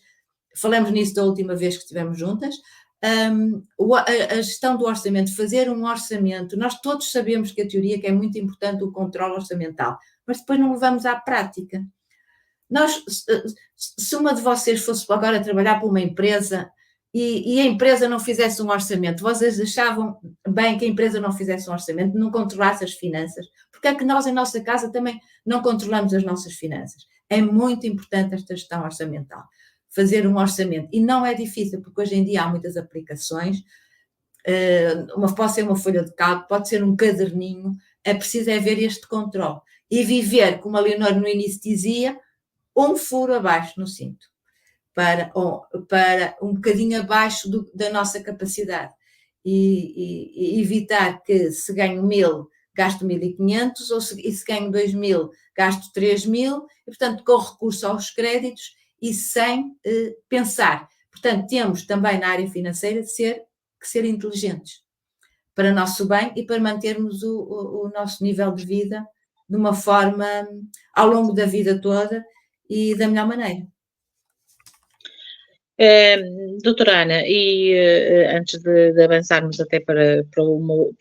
falamos nisso da última vez que estivemos juntas, a gestão do orçamento, fazer um orçamento, nós todos sabemos que a teoria que é muito importante o controle orçamental, mas depois não levamos à prática. Se uma de vocês fosse agora trabalhar para uma empresa e a empresa não fizesse um orçamento, vocês achavam bem que a empresa não fizesse um orçamento, não controlasse as finanças? Porque é que nós, em nossa casa, também não controlamos as nossas finanças? É muito importante esta gestão orçamental, fazer um orçamento. E não é difícil, porque hoje em dia há muitas aplicações, pode ser uma folha de cálculo, pode ser um caderninho, é preciso é ver este controle. E viver, como a Leonor no início dizia, um furo abaixo no cinto, para um bocadinho abaixo da nossa capacidade. E evitar que se ganho 1.000, gasto 1.500, e se ganho 2.000, gasto 3.000, e portanto com recurso aos créditos e sem pensar. Portanto, temos também na área financeira que ser inteligentes para nosso bem e para mantermos o nosso nível de vida de uma forma ao longo da vida toda e da melhor maneira. Doutora Ana, e antes de avançarmos até para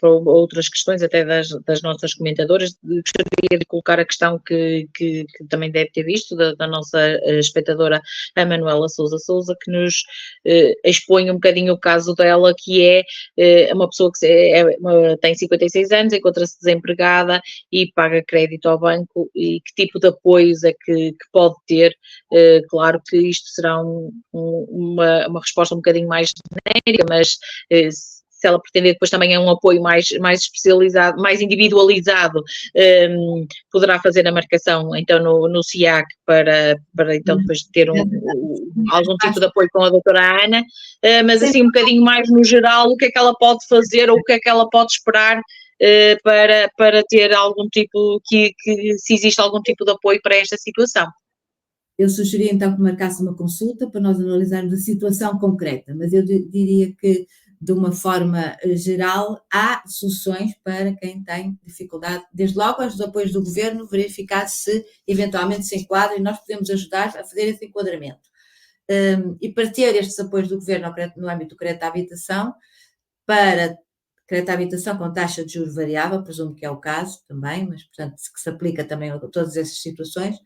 outras questões, até das nossas comentadoras, gostaria de colocar a questão que também deve ter visto, da nossa espectadora, a Manuela Sousa, que nos expõe um bocadinho o caso dela, que é uma pessoa que tem 56 anos, encontra-se desempregada e paga crédito ao banco, e que tipo de apoios é que pode ter? Claro que isto será uma resposta um bocadinho mais genérica, mas se ela pretender depois também um apoio mais especializado, mais individualizado, poderá fazer a marcação então no SIAC para então depois ter algum tipo de apoio com a doutora Ana, mas assim um bocadinho mais no geral, o que é que ela pode fazer ou o que é que ela pode esperar para ter algum tipo, se existe algum tipo de apoio para esta situação. Eu sugeria então que marcasse uma consulta para nós analisarmos a situação concreta, mas eu diria que, de uma forma geral, há soluções para quem tem dificuldade. Desde logo, os apoios do governo, verificar se eventualmente se enquadra e nós podemos ajudar a fazer esse enquadramento. E para ter estes apoios do governo no âmbito do crédito à habitação, para crédito à habitação com taxa de juros variável, presumo que é o caso também, mas portanto que se aplica também a todas essas situações,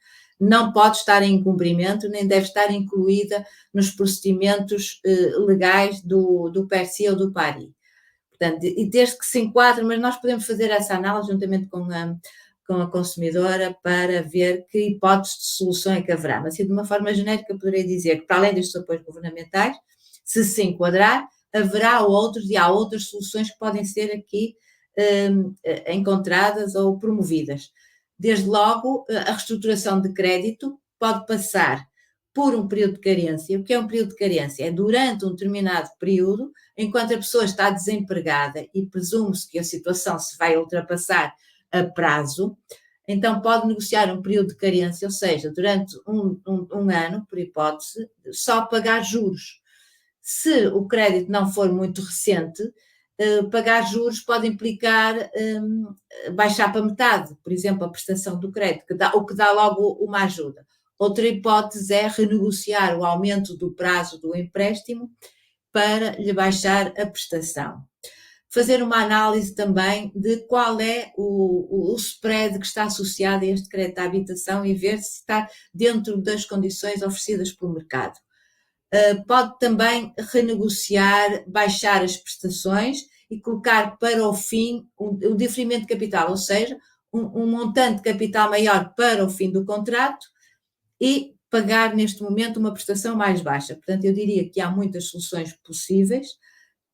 não pode estar em incumprimento, nem deve estar incluída nos procedimentos legais do PERSI ou do PARI. Portanto, e desde que se enquadre, mas nós podemos fazer essa análise juntamente com a consumidora para ver que hipóteses de solução é que haverá. Mas, assim, de uma forma genérica, poderei dizer que, para além destes apoios governamentais, se enquadrar, haverá outros e há outras soluções que podem ser aqui encontradas ou promovidas. Desde logo, a reestruturação de crédito pode passar por um período de carência. O que é um período de carência? É durante um determinado período, enquanto a pessoa está desempregada e presume-se que a situação se vai ultrapassar a prazo, então pode negociar um período de carência, ou seja, durante um ano, por hipótese, só pagar juros. Se o crédito não for muito recente, pagar juros pode implicar baixar para metade, por exemplo, a prestação do crédito, o que dá logo uma ajuda. Outra hipótese é renegociar o aumento do prazo do empréstimo para lhe baixar a prestação. Fazer uma análise também de qual é o spread que está associado a este crédito à habitação e ver se está dentro das condições oferecidas pelo mercado. Pode também renegociar, baixar as prestações e colocar para o fim um diferimento de capital, ou seja, um montante de capital maior para o fim do contrato e pagar neste momento uma prestação mais baixa. Portanto, eu diria que há muitas soluções possíveis,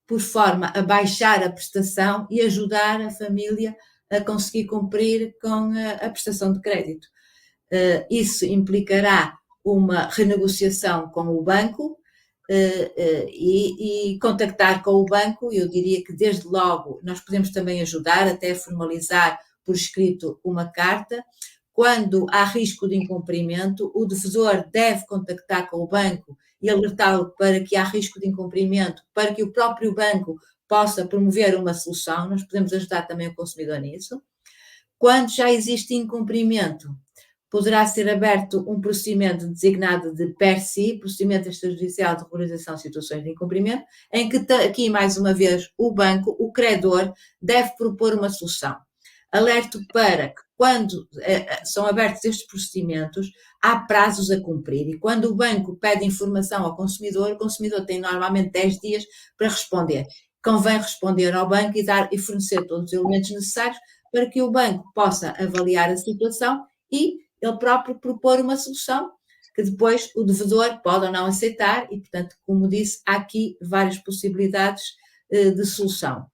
por forma a baixar a prestação e ajudar a família a conseguir cumprir com a prestação de crédito. Isso implicará uma renegociação com o banco e contactar com o banco. Eu diria que desde logo nós podemos também ajudar até formalizar por escrito uma carta. Quando há risco de incumprimento, o devedor deve contactar com o banco e alertá-lo para que há risco de incumprimento, para que o próprio banco possa promover uma solução. Nós podemos ajudar também o consumidor nisso. Quando já existe incumprimento, poderá ser aberto um procedimento designado de PERSI, Procedimento Extrajudicial de Regularização de Situações de Incumprimento, em que aqui, mais uma vez, o banco, o credor, deve propor uma solução. Alerto para que, quando são abertos estes procedimentos, há prazos a cumprir e quando o banco pede informação ao consumidor, o consumidor tem normalmente 10 dias para responder. Convém responder ao banco e fornecer todos os elementos necessários para que o banco possa avaliar a situação e ele próprio propor uma solução que depois o devedor pode ou não aceitar e, portanto, como disse, há aqui várias possibilidades de solução.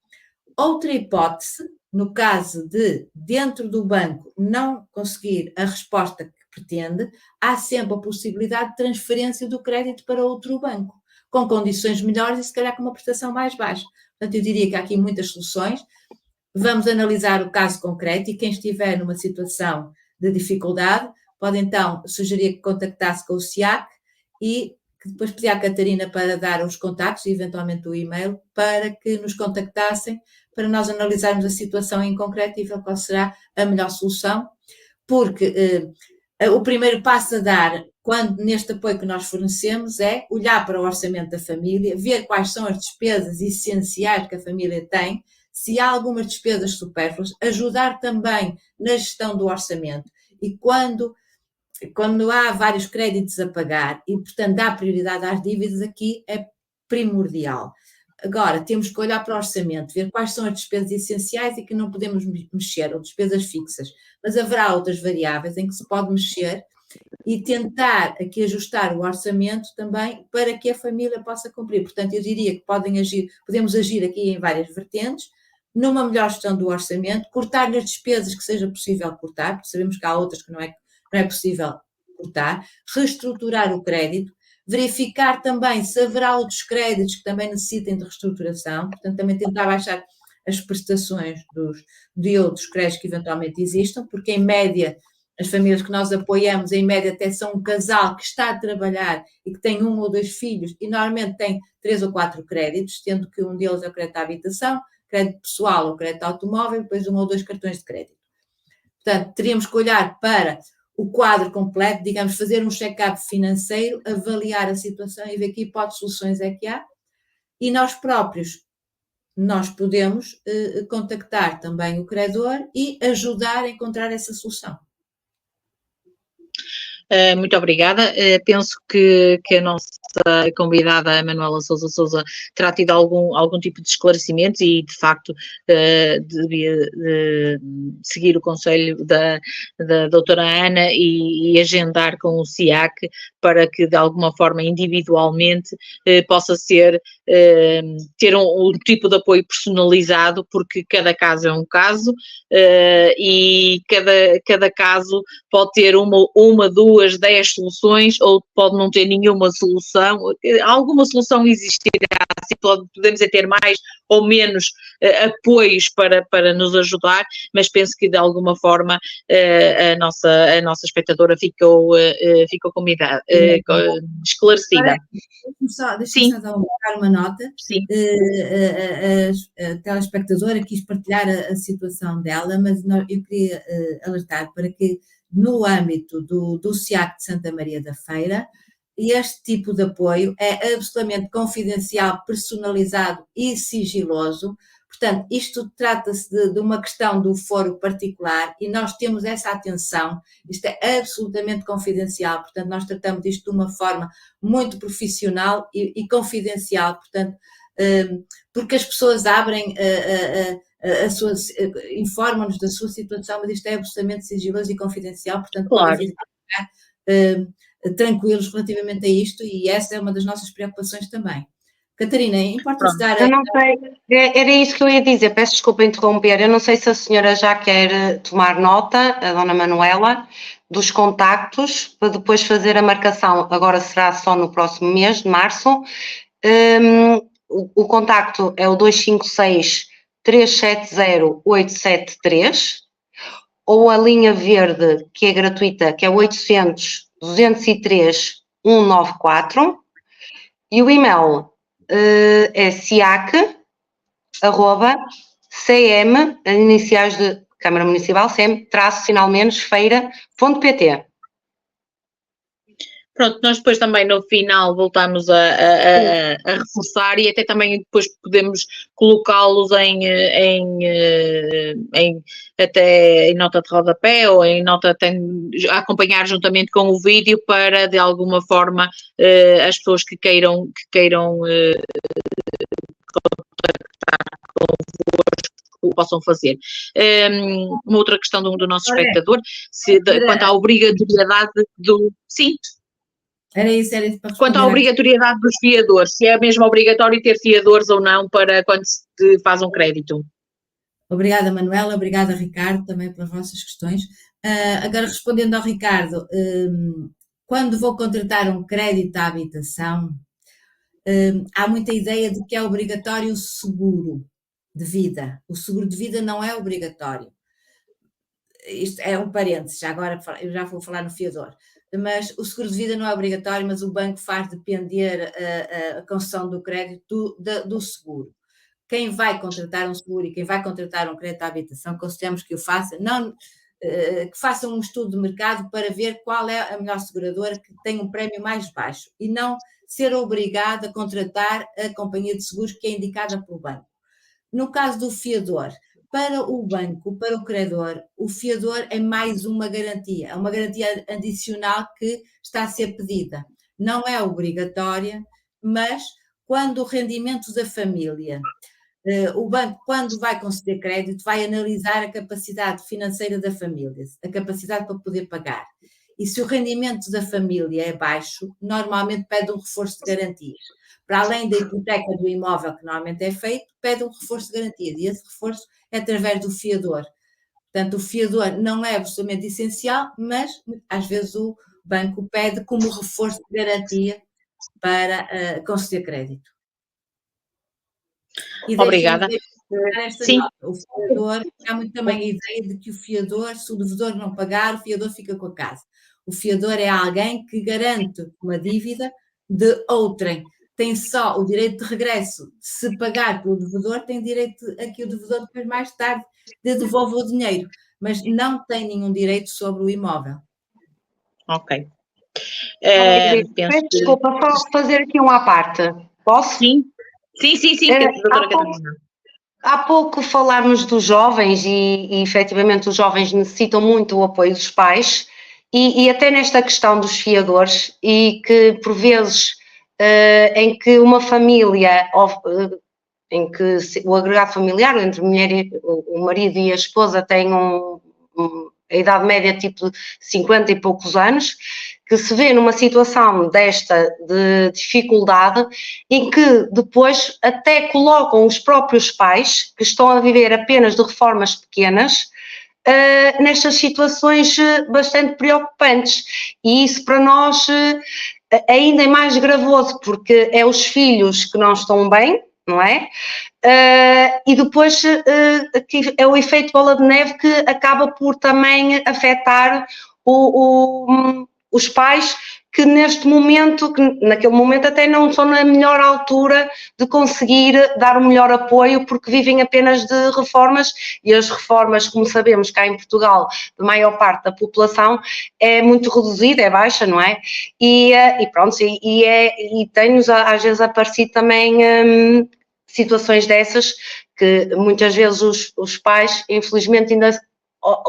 Outra hipótese, no caso de, dentro do banco, não conseguir a resposta que pretende, há sempre a possibilidade de transferência do crédito para outro banco, com condições melhores e, se calhar, com uma prestação mais baixa. Portanto, eu diria que há aqui muitas soluções. Vamos analisar o caso concreto e quem estiver numa situação de dificuldade pode, então, sugerir que contactasse com o SIAC e que depois pedir à Catarina para dar os contactos e, eventualmente, o e-mail para que nos contactassem para nós analisarmos a situação em concreto e ver qual será a melhor solução, porque o primeiro passo a dar quando neste apoio que nós fornecemos é olhar para o orçamento da família, ver quais são as despesas essenciais que a família tem, se há algumas despesas supérfluas, ajudar também na gestão do orçamento. E quando há vários créditos a pagar e, portanto, dá prioridade às dívidas, aqui é primordial. Agora, temos que olhar para o orçamento, ver quais são as despesas essenciais e que não podemos mexer, ou despesas fixas. Mas haverá outras variáveis em que se pode mexer e tentar aqui ajustar o orçamento também para que a família possa cumprir. Portanto, eu diria que podemos agir aqui em várias vertentes, numa melhor gestão do orçamento, cortar as despesas que seja possível cortar, porque sabemos que há outras que não é possível cortar, reestruturar o crédito, verificar também se haverá outros créditos que também necessitem de reestruturação, portanto, também tentar baixar as prestações de outros créditos que eventualmente existam, porque em média, as famílias que nós apoiamos, em média até são um casal que está a trabalhar e que tem 1 ou 2 filhos e normalmente tem 3 ou 4 créditos, sendo que um deles é o crédito à habitação, crédito pessoal ou crédito automóvel, depois 1 ou 2 cartões de crédito. Portanto, teríamos que olhar para o quadro completo, digamos, fazer um check-up financeiro, avaliar a situação e ver que hipóteses de soluções é que há. E nós próprios, nós podemos contactar também o credor e ajudar a encontrar essa solução. Muito obrigada. Penso que a nossa convidada, a Manuela Sousa Sousa, terá tido algum tipo de esclarecimento e, de facto, devia seguir o conselho da doutora Ana e agendar com o SIAC para que, de alguma forma, individualmente, possa ter um tipo de apoio personalizado, porque cada caso é um caso e cada caso pode ter uma, 2, 10 soluções, ou pode não ter nenhuma solução. Alguma solução existirá, podemos ter mais ou menos apoios para nos ajudar, mas penso que de alguma forma a nossa espectadora ficou convidada, esclarecida. Deixa-me só dar uma nota. Sim. A telespectadora quis partilhar a situação dela, mas eu queria alertar para que no âmbito do SIAC de Santa Maria da Feira, este tipo de apoio é absolutamente confidencial, personalizado e sigiloso. Portanto, isto trata-se de uma questão do foro particular e nós temos essa atenção, isto é absolutamente confidencial, portanto, nós tratamos disto de uma forma muito profissional e confidencial, portanto, porque as pessoas abrem informam-nos da sua situação, mas isto é absolutamente sigiloso e confidencial, portanto, claro, podem ficar tranquilos relativamente a isto e essa é uma das nossas preocupações também. Catarina, importa-se dar... Eu não sei, era isso que eu ia dizer, peço desculpa interromper, eu não sei se a senhora já quer tomar nota, a dona Manuela, dos contactos, para depois fazer a marcação, agora será só no próximo mês, de março. O contacto é o 256-370-873, ou a linha verde, que é gratuita, que é 800-203-194, e o e-mail é siac@cm, iniciais de Câmara Municipal, cm-feira.pt. Pronto, nós depois também no final voltamos a reforçar e até também depois podemos colocá-los até em nota de rodapé ou em nota a acompanhar juntamente com o vídeo para de alguma forma as pessoas que queiram contactar convosco possam fazer. Uma outra questão do nosso espectador, quanto à obrigatoriedade do... Sim. Era isso quanto à obrigatoriedade dos fiadores, se é mesmo obrigatório ter fiadores ou não para quando se faz um crédito. Obrigada, Manuela, obrigada, Ricardo, também pelas vossas questões. Agora, respondendo ao Ricardo, quando vou contratar um crédito à habitação, há muita ideia de que é obrigatório o seguro de vida. O seguro de vida não é obrigatório. Isto é um parênteses, agora eu já vou falar no fiador. Mas o seguro de vida não é obrigatório, mas o banco faz depender a concessão do crédito do seguro. Quem vai contratar um seguro e quem vai contratar um crédito à habitação, consideramos que o faça, que façam um estudo de mercado para ver qual é a melhor seguradora que tem um prémio mais baixo e não ser obrigado a contratar a companhia de seguros que é indicada pelo banco. No caso do fiador, para o banco, para o credor, o fiador é mais uma garantia, é uma garantia adicional que está a ser pedida. Não é obrigatória, mas quando o rendimento da família, o banco, quando vai conceder crédito, vai analisar a capacidade financeira da família, a capacidade para poder pagar. E se o rendimento da família é baixo, normalmente pede um reforço de garantias. Para além da hipoteca do imóvel, que normalmente é feito, pede um reforço de garantias. E esse reforço é através do fiador. Portanto, o fiador não é absolutamente essencial, mas às vezes o banco pede como reforço de garantia para conceder crédito. E Obrigada. esta Sim. nota. O fiador, há muito também a ideia de que o fiador, se o devedor não pagar, o fiador fica com a casa. O fiador é alguém que garante uma dívida de outrem. Tem só o direito de regresso. Se pagar pelo devedor, tem direito a que o devedor depois mais tarde lhe devolva o dinheiro, mas não tem nenhum direito sobre o imóvel. Ok. Peço Penso que... desculpa, só fazer aqui uma à parte. Posso? Sim, doutora Catarina. Há pouco falámos dos jovens e efetivamente os jovens necessitam muito o apoio dos pais e até nesta questão dos fiadores e que por vezes em que uma família, em que o agregado familiar entre o marido e a esposa tem a idade média tipo 50 e poucos anos, que se vê numa situação desta de dificuldade, em que depois até colocam os próprios pais, que estão a viver apenas de reformas pequenas, nestas situações bastante preocupantes. E isso para nós ainda é mais gravoso, porque é os filhos que não estão bem, não é? E depois é o efeito bola de neve que acaba por também afetar os pais que neste momento, que naquele momento até não estão na melhor altura de conseguir dar o melhor apoio porque vivem apenas de reformas e as reformas, como sabemos, cá em Portugal, a maior parte da população é muito reduzida, é baixa, não é? E pronto, e tem-nos às vezes aparecido também situações dessas que muitas vezes os pais, infelizmente, ainda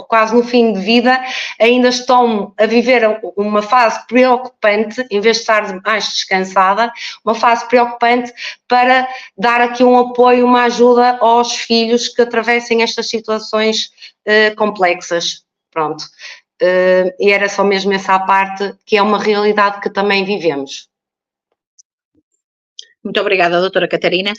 quase no fim de vida, ainda estão a viver uma fase preocupante, em vez de estar mais descansada, uma fase preocupante para dar aqui um apoio, uma ajuda aos filhos que atravessem estas situações complexas. Pronto. E era só mesmo essa parte, que é uma realidade que também vivemos. Muito obrigada, doutora Catarina,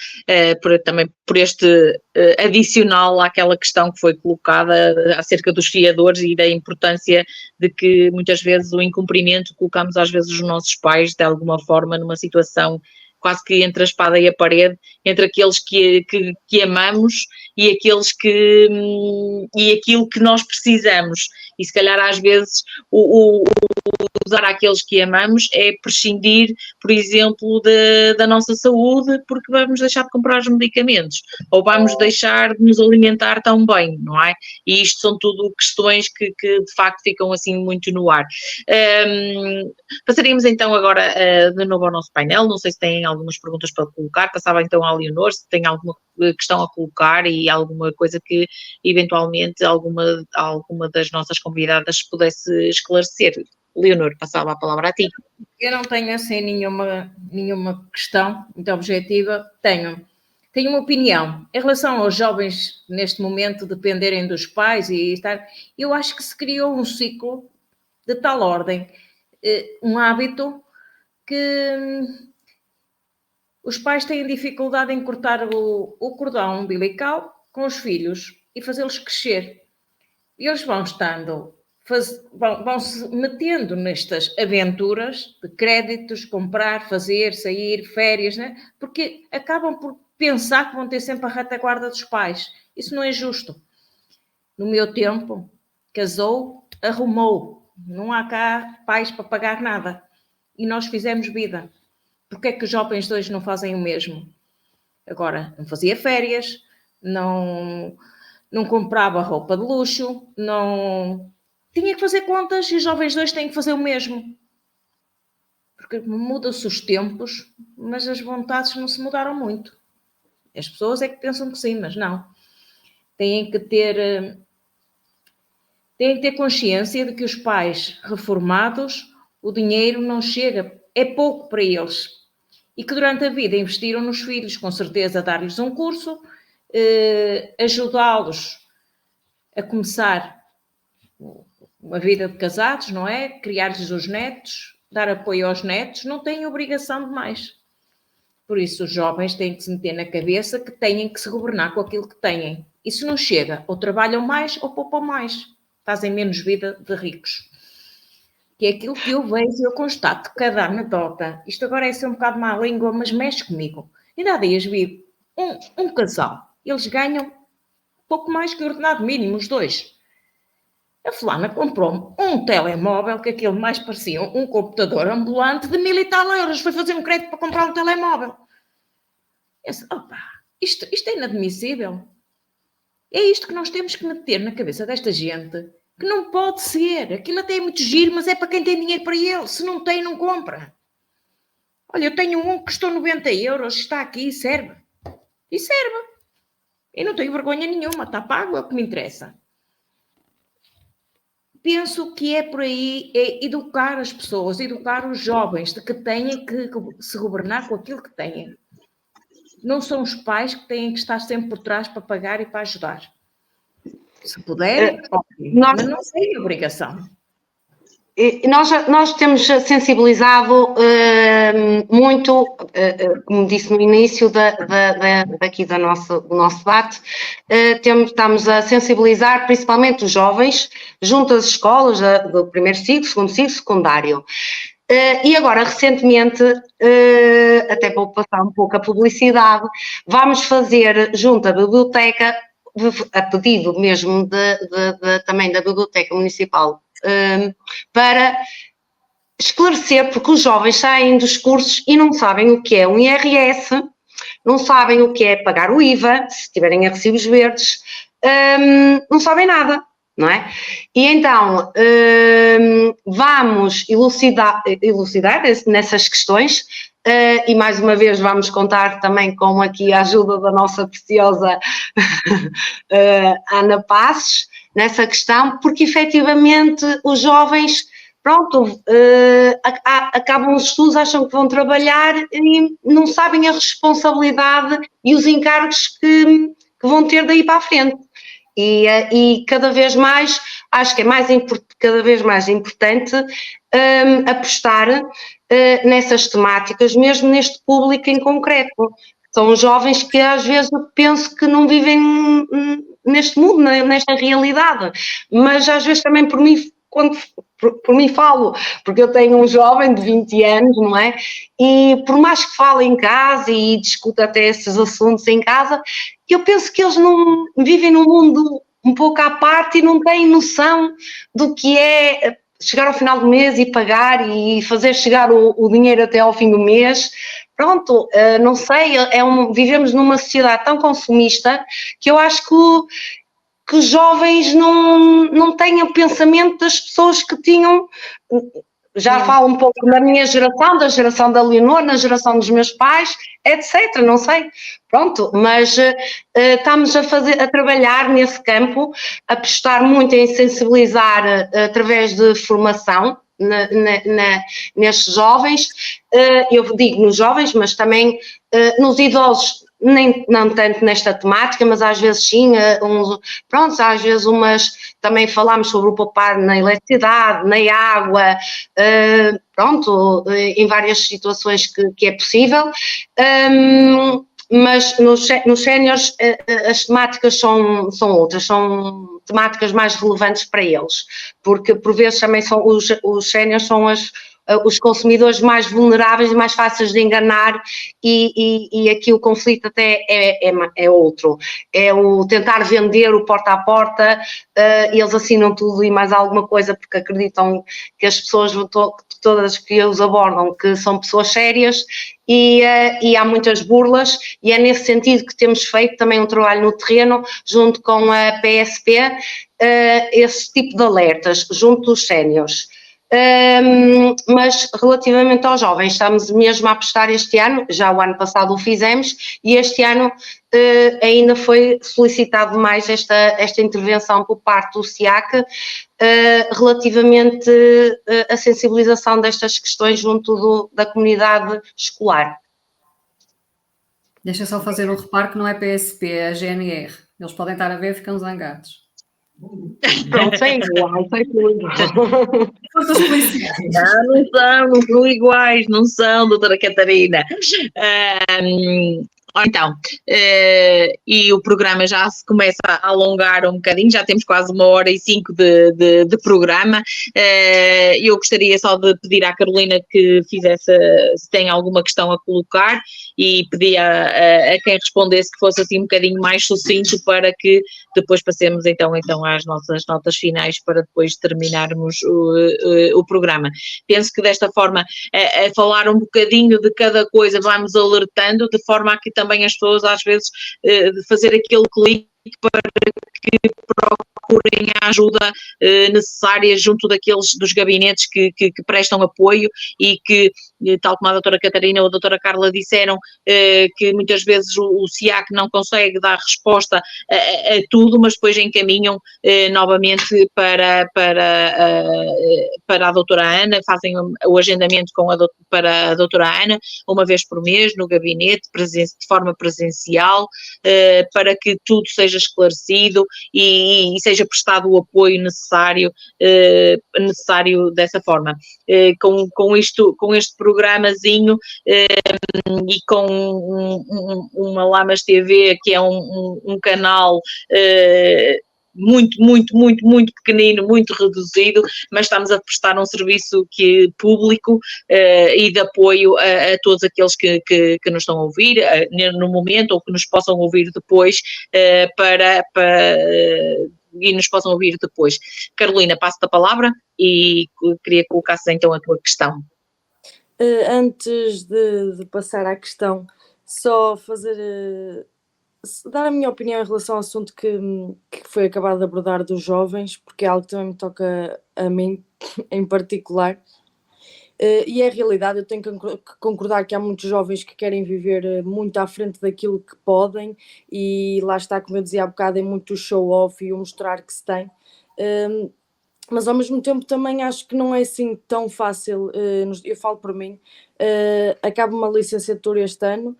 também por este adicional àquela questão que foi colocada acerca dos fiadores e da importância de que muitas vezes o incumprimento colocamos às vezes os nossos pais de alguma forma numa situação quase que entre a espada e a parede, entre aqueles que amamos e aqueles e aquilo que nós precisamos. E se calhar às vezes usar aqueles que amamos é prescindir, por exemplo, da nossa saúde porque vamos deixar de comprar os medicamentos ou vamos deixar de nos alimentar tão bem, não é? E isto são tudo questões que de facto ficam assim muito no ar. Passaríamos então agora de novo ao nosso painel, não sei se têm algumas perguntas para colocar, passava então à Leonor, se tem alguma questão a colocar e alguma coisa que eventualmente alguma das nossas convidadas pudesse esclarecer. Leonor, passava a palavra a ti. Eu não tenho assim nenhuma questão muito objetiva, tenho uma opinião. Em relação aos jovens neste momento dependerem dos pais e estar, eu acho que se criou um ciclo de tal ordem, um hábito que os pais têm dificuldade em cortar o cordão umbilical com os filhos e fazê-los crescer. E eles vão se metendo nestas aventuras de créditos, comprar, fazer, sair, férias, né? Porque acabam por pensar que vão ter sempre a retaguarda dos pais. Isso não é justo. No meu tempo, casou, arrumou. Não há cá pais para pagar nada. E nós fizemos vida. Porque é que os jovens de hoje não fazem o mesmo? Agora, não fazia férias, não não comprava roupa de luxo, não tinha que fazer contas e os jovens de hoje têm que fazer o mesmo. Porque mudam-se os tempos, mas as vontades não se mudaram muito. As pessoas é que pensam que sim, mas não. Têm que ter consciência de que os pais reformados, o dinheiro não chega, é pouco para eles. E que durante a vida investiram nos filhos, com certeza dar-lhes um curso, ajudá-los a começar uma vida de casados, não é? Criar-lhes os netos, dar apoio aos netos, não têm obrigação de mais. Por isso, os jovens têm que se meter na cabeça que têm que se governar com aquilo que têm. E se não chega, ou trabalham mais ou poupam mais. Fazem menos vida de ricos. Que é aquilo que eu vejo e eu constato, cada anedota. Isto agora é ser um bocado má língua, mas mexe comigo. Ainda há dias vi um casal. Eles ganham pouco mais que o ordenado mínimo, os dois. A fulana comprou-me um telemóvel, que aquele mais parecia um computador ambulante de 1000 e tal euros. Foi fazer um crédito para comprar um telemóvel. Eu disse, opa, isto é inadmissível. É isto que nós temos que meter na cabeça desta gente, que não pode ser. Aquilo até é muito giro, mas é para quem tem dinheiro para ele. Se não tem, não compra. Olha, eu tenho um que custou 90 euros, está aqui e serve. E serve. E não tenho vergonha nenhuma, está pago, é o que me interessa. Penso que é por aí, é educar as pessoas, educar os jovens de que têm que se governar com aquilo que têm. Não são os pais que têm que estar sempre por trás para pagar e para ajudar. Se puderem, mas não tem obrigação. Nós temos sensibilizado muito, como disse no início aqui do nosso debate, estamos a sensibilizar principalmente os jovens junto às escolas do primeiro ciclo, segundo ciclo, secundário. E agora, recentemente, até vou passar um pouco a publicidade, vamos fazer junto à biblioteca, a pedido mesmo também da Biblioteca Municipal, para esclarecer, porque os jovens saem dos cursos e não sabem o que é um IRS, não sabem o que é pagar o IVA, se tiverem a recibos verdes, não sabem nada, não é? E então, vamos elucidar nessas questões, e mais uma vez vamos contar também com aqui a ajuda da nossa preciosa Ana Passos, nessa questão, porque efetivamente os jovens, pronto, acabam os estudos, acham que vão trabalhar e não sabem a responsabilidade e os encargos que vão ter daí para a frente. E cada vez mais, acho que é cada vez mais importante apostar nessas temáticas, mesmo neste público em concreto. São jovens que às vezes eu penso que não vivem neste mundo, nesta realidade, mas às vezes também por mim falo, porque eu tenho um jovem de 20 anos, não é? E por mais que fale em casa e discuta até esses assuntos em casa, eu penso que eles não vivem num mundo um pouco à parte e não têm noção do que é chegar ao final do mês e pagar e fazer chegar o dinheiro até ao fim do mês. Pronto, não sei, vivemos numa sociedade tão consumista que eu acho que os jovens não têm o pensamento das pessoas que tinham, já falo um pouco da minha geração, da geração da Leonor, na geração dos meus pais, etc, não sei, pronto, mas estamos a trabalhar nesse campo, a apostar muito em sensibilizar através de formação, nestes jovens, eu digo nos jovens, mas também nos idosos, não tanto nesta temática, mas às vezes sim, pronto, às vezes também falamos sobre o poupar na eletricidade, na água, pronto, em várias situações que é possível, mas nos séniores as temáticas são outras, são temáticas mais relevantes para eles, porque por vezes também os séniores são os consumidores mais vulneráveis e mais fáceis de enganar e aqui o conflito até é outro, é o tentar vender o porta a porta, eles assinam tudo e mais alguma coisa porque acreditam que as pessoas todas que os abordam que são pessoas sérias e há muitas burlas, e é nesse sentido que temos feito também um trabalho no terreno, junto com a PSP, esse tipo de alertas, junto dos séniores. Mas relativamente aos jovens, estamos mesmo a apostar este ano, já o ano passado o fizemos, e este ano ainda foi solicitado mais esta intervenção por parte do SIAC, relativamente à sensibilização destas questões junto da comunidade escolar. Deixa só fazer um reparo que não é PSP, é a GNR. Eles podem estar a ver e ficam zangados. Pronto, é igual, é tudo. Não são iguais, não são, doutora Catarina. Então, e o programa já se começa a alongar um bocadinho, já temos quase 1h05 de programa. Eu gostaria só de pedir à Carolina que fizesse, se tem alguma questão a colocar, e pedir a quem respondesse que fosse assim um bocadinho mais sucinto, para que depois passemos então às nossas notas finais, para depois terminarmos o programa. Penso que desta forma, a falar um bocadinho de cada coisa, vamos alertando, de forma a que também as pessoas às vezes fazer aquele clique para que procurem a ajuda necessária junto dos gabinetes que prestam apoio, e que, tal como a doutora Catarina ou a doutora Carla disseram, que muitas vezes o SIAC não consegue dar resposta a tudo, mas depois encaminham novamente para a doutora Ana, fazem o agendamento para a doutora Ana, uma vez por mês, no gabinete, de forma presencial, para que tudo seja esclarecido e seja prestado o apoio necessário dessa forma. Com este programazinho e com uma Lamas TV, que é um canal muito pequenino, muito reduzido, mas estamos a prestar um serviço público e de apoio a todos aqueles que nos estão a ouvir no momento, ou que nos possam ouvir depois, e nos possam ouvir depois. Carolina, passo-te a palavra e queria que colocasses então a tua questão. Antes de passar à questão, só dar a minha opinião em relação ao assunto que foi acabado de abordar dos jovens, porque é algo que também me toca a mim em particular, e é a realidade. Eu tenho que concordar que há muitos jovens que querem viver muito à frente daquilo que podem, e lá está, como eu dizia há bocado, é muito o show-off e o mostrar que se tem, mas ao mesmo tempo também acho que não é assim tão fácil. Eu falo por mim, acabo uma licenciatura este ano,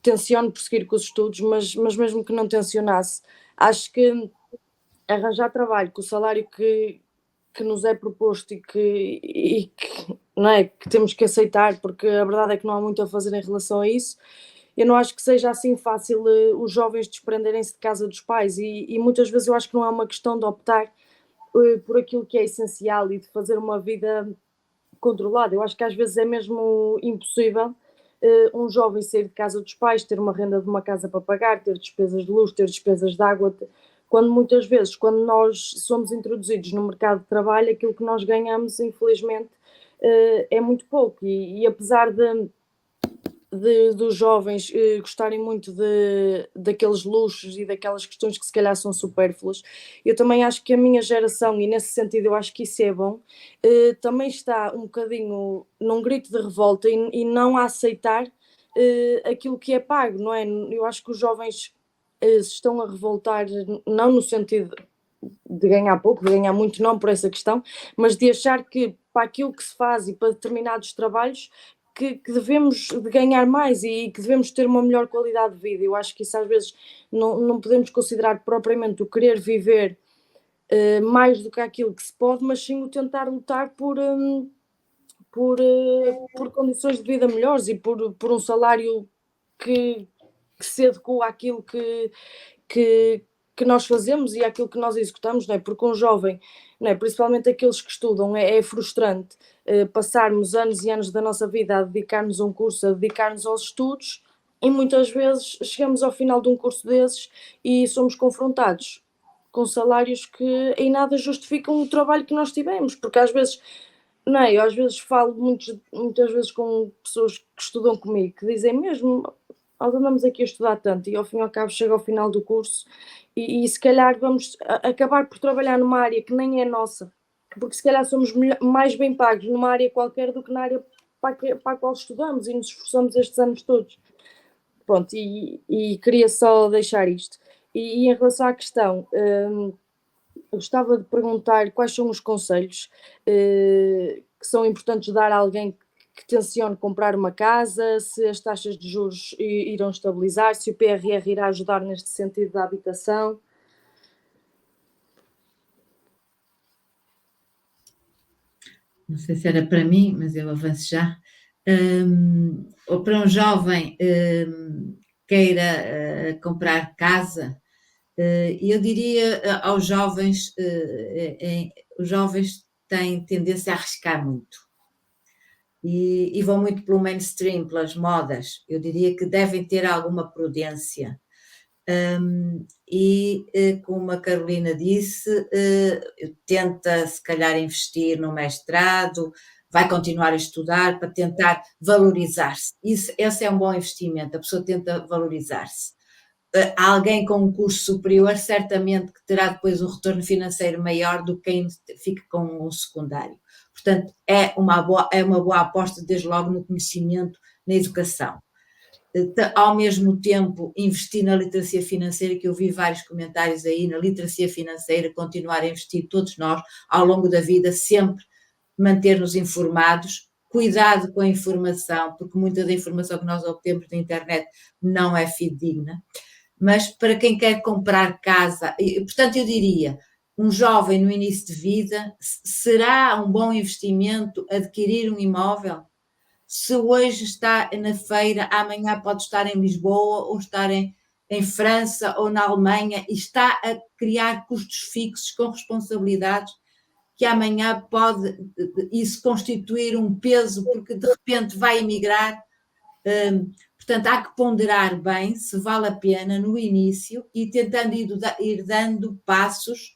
tenciono prosseguir com os estudos, mas mesmo que não tencionasse, acho que arranjar trabalho com o salário que nos é proposto e que não é, que temos que aceitar, porque a verdade é que não há muito a fazer em relação a isso. Eu não acho que seja assim fácil os jovens desprenderem-se de casa dos pais, e muitas vezes eu acho que não é uma questão de optar por aquilo que é essencial e de fazer uma vida controlada. Eu acho que às vezes é mesmo impossível um jovem sair de casa dos pais, ter uma renda de uma casa para pagar, ter despesas de luz, ter despesas de água, quando muitas vezes, quando nós somos introduzidos no mercado de trabalho, aquilo que nós ganhamos, infelizmente, é muito pouco, e apesar dos jovens gostarem muito daqueles luxos e daquelas questões que se calhar são supérfluas, eu também acho que a minha geração, e nesse sentido eu acho que isso é bom, também está um bocadinho num grito de revolta e não a aceitar aquilo que é pago, não é? Eu acho que os jovens se estão a revoltar, não no sentido de ganhar pouco, de ganhar muito, não por essa questão, mas de achar que para aquilo que se faz e para determinados trabalhos que devemos de ganhar mais e que devemos ter uma melhor qualidade de vida. Eu acho que isso às vezes não podemos considerar propriamente o querer viver mais do que aquilo que se pode, mas sim o tentar lutar por condições de vida melhores e por um salário que se adequa àquilo que nós fazemos e àquilo que nós executamos, não é? Porque um jovem, não é? Principalmente aqueles que estudam, é frustrante passarmos anos e anos da nossa vida a dedicar-nos a um curso, a dedicar-nos aos estudos, e muitas vezes chegamos ao final de um curso desses e somos confrontados com salários que em nada justificam o trabalho que nós tivemos, porque às vezes Não é? Eu às vezes falo muitas vezes com pessoas que estudam comigo, que dizem mesmo, nós andamos aqui a estudar tanto e ao fim e ao cabo chega ao final do curso e se calhar vamos acabar por trabalhar numa área que nem é nossa, porque se calhar somos mais bem pagos numa área qualquer do que na área para a qual estudamos e nos esforçamos estes anos todos. Pronto, e queria só deixar isto. E em relação à questão, eu gostava de perguntar quais são os conselhos que são importantes dar a alguém que tencione comprar uma casa, se as taxas de juros irão estabilizar, se o PRR irá ajudar neste sentido da habitação. Não sei se era para mim, mas eu avanço já. Ou para um jovem queira comprar casa, eu diria aos jovens, os jovens têm tendência a arriscar muito e vão muito pelo mainstream, pelas modas. Eu diria que devem ter alguma prudência. Como a Carolina disse, tenta se calhar investir no mestrado, vai continuar a estudar para tentar valorizar-se. Esse é um bom investimento, a pessoa tenta valorizar-se. Alguém com um curso superior certamente que terá depois um retorno financeiro maior do que quem fica com um secundário. Portanto, é uma boa aposta desde logo no conhecimento, na educação. Ao mesmo tempo, investir na literacia financeira, que eu vi vários comentários aí, na literacia financeira, continuar a investir todos nós, ao longo da vida, sempre manter-nos informados, cuidado com a informação, porque muita da informação que nós obtemos na internet não é fidedigna, mas para quem quer comprar casa, portanto eu diria, um jovem no início de vida, será um bom investimento adquirir um imóvel? Se hoje está na feira, amanhã pode estar em Lisboa ou estar em França ou na Alemanha e está a criar custos fixos com responsabilidades que amanhã pode isso constituir um peso porque de repente vai emigrar. Portanto, há que ponderar bem se vale a pena no início e tentando ir dando passos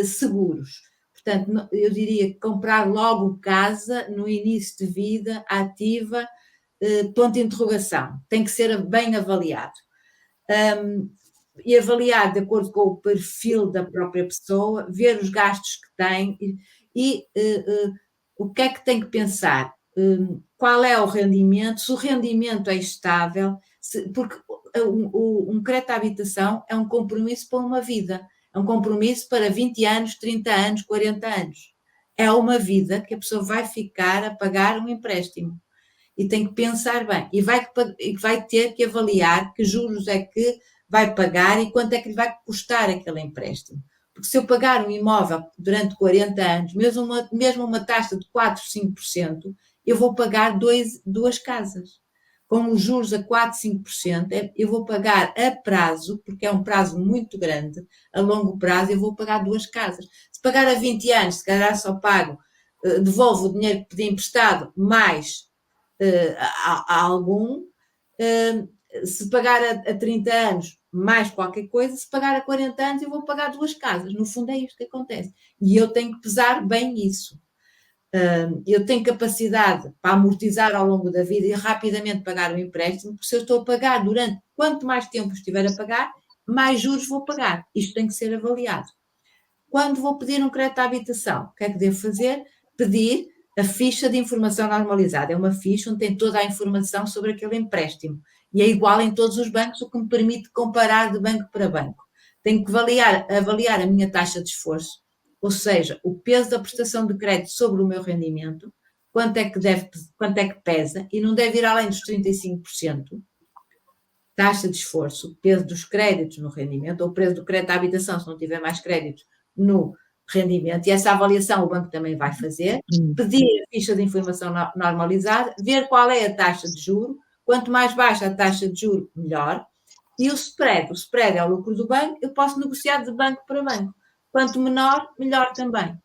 seguros. Portanto, eu diria que comprar logo casa no início de vida ativa, ponto de interrogação, tem que ser bem avaliado. E avaliar de acordo com o perfil da própria pessoa, ver os gastos que tem e o que é que tem que pensar, qual é o rendimento, se o rendimento é estável, porque um crédito de habitação é um compromisso para uma vida. É um compromisso para 20 anos, 30 anos, 40 anos. É uma vida que a pessoa vai ficar a pagar um empréstimo. E tem que pensar bem. E vai ter que avaliar que juros é que vai pagar e quanto é que lhe vai custar aquele empréstimo. Porque se eu pagar um imóvel durante 40 anos, mesmo uma taxa de 4, 5%, eu vou pagar duas casas. Com os juros a 4, 5%, eu vou pagar a prazo, porque é um prazo muito grande, a longo prazo eu vou pagar duas casas. Se pagar a 20 anos, se calhar só pago, devolvo o dinheiro que pedi emprestado, mais a algum. Se pagar a 30 anos, mais qualquer coisa, se pagar a 40 anos, eu vou pagar duas casas. No fundo é isto que acontece. E eu tenho que pesar bem isso. Eu tenho capacidade para amortizar ao longo da vida e rapidamente pagar o empréstimo, porque se eu estou a pagar durante quanto mais tempo estiver a pagar, mais juros vou pagar. Isto tem que ser avaliado. Quando vou pedir um crédito à habitação, o que é que devo fazer? Pedir a ficha de informação normalizada. É uma ficha onde tem toda a informação sobre aquele empréstimo. E é igual em todos os bancos, o que me permite comparar de banco para banco. Tenho que avaliar a minha taxa de esforço, ou seja, o peso da prestação de crédito sobre o meu rendimento, quanto é que pesa, e não deve ir além dos 35%. Taxa de esforço, peso dos créditos no rendimento, ou o preço do crédito à habitação, se não tiver mais créditos no rendimento, e essa avaliação o banco também vai fazer, pedir a ficha de informação normalizada, ver qual é a taxa de juro, quanto mais baixa a taxa de juro, melhor, e o spread é o lucro do banco, eu posso negociar de banco para banco. Quanto menor, melhor também.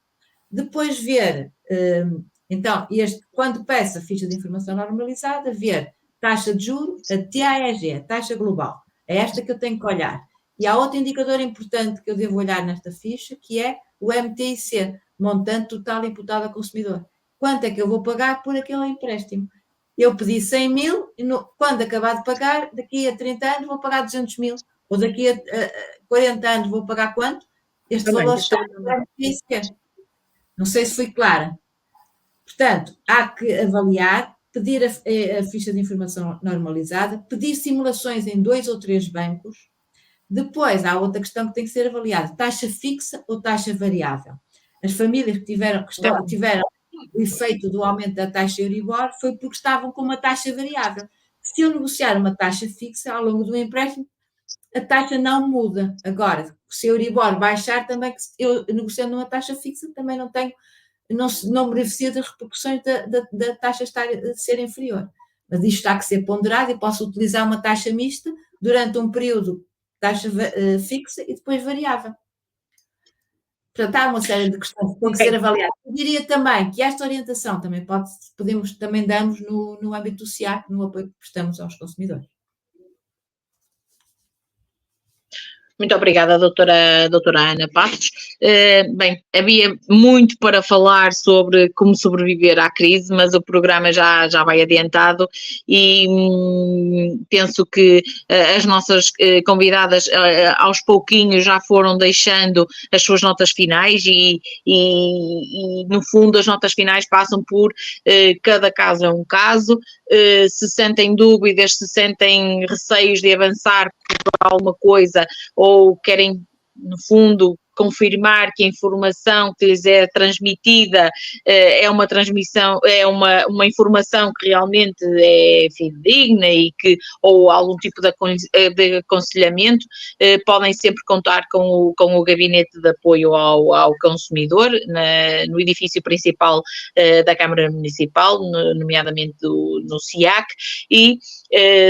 Depois ver, então, quando peço a ficha de informação normalizada, ver taxa de juros, a TAEG, a taxa global. É esta que eu tenho que olhar. E há outro indicador importante que eu devo olhar nesta ficha, que é o MTIC, montante total imputado ao consumidor. quanto é que eu vou pagar por aquele empréstimo. Eu pedi 100 mil, e quando acabar de pagar, daqui a 30 anos vou pagar 200 mil, ou daqui a 40 anos vou pagar quanto? Este valor está em sequer. Não sei se fui clara. Portanto, há que avaliar, pedir a ficha de informação normalizada, pedir simulações em 2 ou 3 bancos. Depois, há outra questão que tem que ser avaliada: taxa fixa ou taxa variável. As famílias que tiveram o efeito do aumento da taxa Euribor foi porque estavam com uma taxa variável. Se eu negociar uma taxa fixa ao longo do empréstimo, a taxa não muda. Agora, se o Euribor baixar, também, eu negociando uma taxa fixa, também não beneficia das repercussões da taxa ser inferior. Mas isto está a ser ponderado e posso utilizar uma taxa mista durante um período, taxa fixa e depois variável. Portanto, há uma série de questões que têm que ser avaliadas. Eu diria também que esta orientação também também damos no âmbito do SIAC, no apoio que prestamos aos consumidores. Muito obrigada, doutora Ana Passos. Bem, havia muito para falar sobre como sobreviver à crise, mas o programa já vai adiantado e penso que as nossas convidadas aos pouquinhos já foram deixando as suas notas finais e no fundo as notas finais passam por cada caso é um caso. Se sentem dúvidas, se sentem receios de avançar por alguma coisa ou querem, no fundo, confirmar que a informação que lhes é transmitida é uma transmissão, é uma informação que realmente é fidedigna e que, ou algum tipo de aconselhamento, podem sempre contar com o Gabinete de Apoio ao Consumidor no edifício principal da Câmara Municipal, nomeadamente no SIAC, e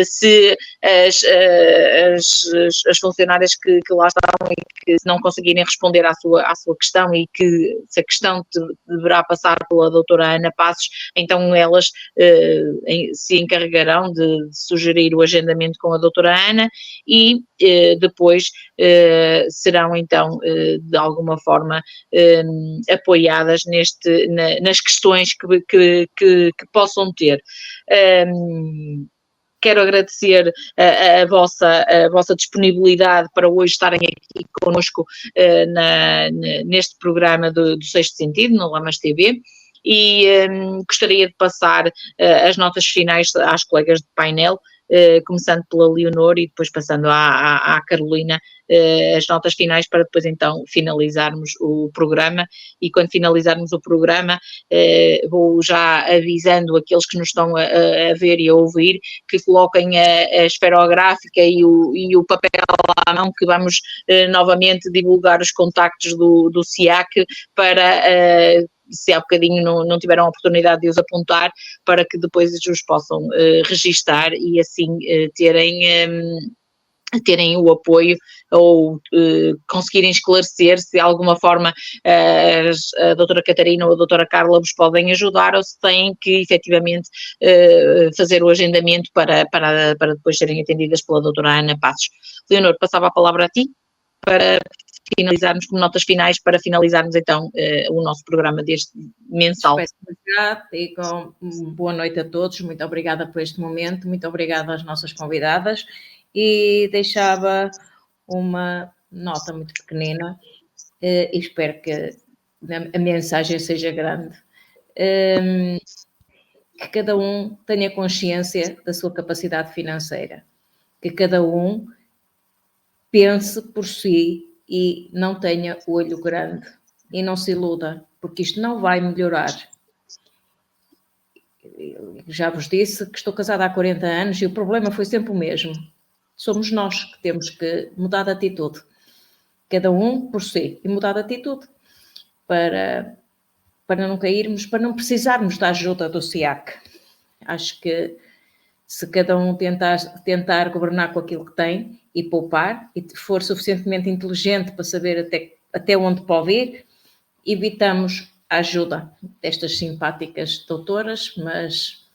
se as funcionárias que lá estão e que não conseguirem responder à sua questão e que se a questão deverá passar pela doutora Ana Passos, então elas se encarregarão de sugerir o agendamento com a doutora Ana e depois serão então de alguma forma apoiadas nas questões que possam ter. Quero agradecer a vossa disponibilidade para hoje estarem aqui connosco neste programa do Sexto Sentido, no Lamas TV, e gostaria de passar as notas finais às colegas de painel, começando pela Leonor e depois passando à Carolina, as notas finais para depois então finalizarmos o programa. E quando finalizarmos o programa, vou já avisando aqueles que nos estão a ver e a ouvir que coloquem a esferográfica e o papel à mão, que vamos novamente divulgar os contactos do SIAC para se há bocadinho não tiveram a oportunidade de os apontar, para que depois os possam registar e assim terem o apoio ou conseguirem esclarecer se de alguma forma a doutora Catarina ou a doutora Carla vos podem ajudar ou se têm que efetivamente fazer o agendamento para depois serem atendidas pela doutora Ana Passos. Leonor, passava a palavra a ti para finalizarmos com notas finais, para finalizarmos então o nosso programa deste mensal. E boa noite a todos, muito obrigada por este momento, muito obrigada às nossas convidadas e deixava uma nota muito pequenina e espero que a mensagem seja grande. Que cada um tenha consciência da sua capacidade financeira, que cada um pense por si e não tenha o olho grande e não se iluda, porque isto não vai melhorar. Já vos disse que estou casada há 40 anos e o problema foi sempre o mesmo. Somos nós que temos que mudar de atitude, cada um por si, e mudar de atitude para não cairmos, para não precisarmos da ajuda do SIAC. Acho que se cada um tentar governar com aquilo que tem e poupar, e for suficientemente inteligente para saber até onde pode ir, evitamos a ajuda destas simpáticas doutoras, mas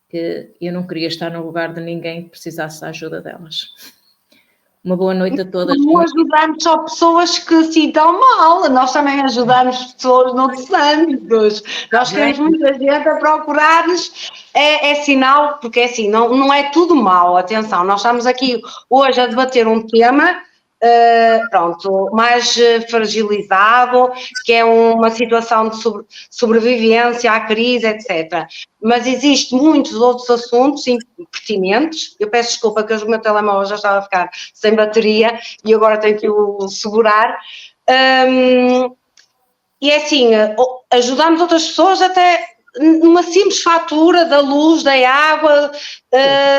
que eu não queria estar no lugar de ninguém que precisasse da ajuda delas. Uma boa noite a todas. Não ajudamos só pessoas que se dão mal, nós também ajudamos pessoas noutros âmbitos. Nós temos muita gente a procurar-nos, é sinal, porque é assim, não é tudo mal, atenção, nós estamos aqui hoje a debater um tema, pronto, mais fragilizado, que é uma situação de sobrevivência à crise, etc. Mas existem muitos outros assuntos pertinentes. Eu peço desculpa que o meu telemóvel já estava a ficar sem bateria e agora tenho que o segurar. E é assim, ajudamos outras pessoas até numa simples fatura da luz, da água,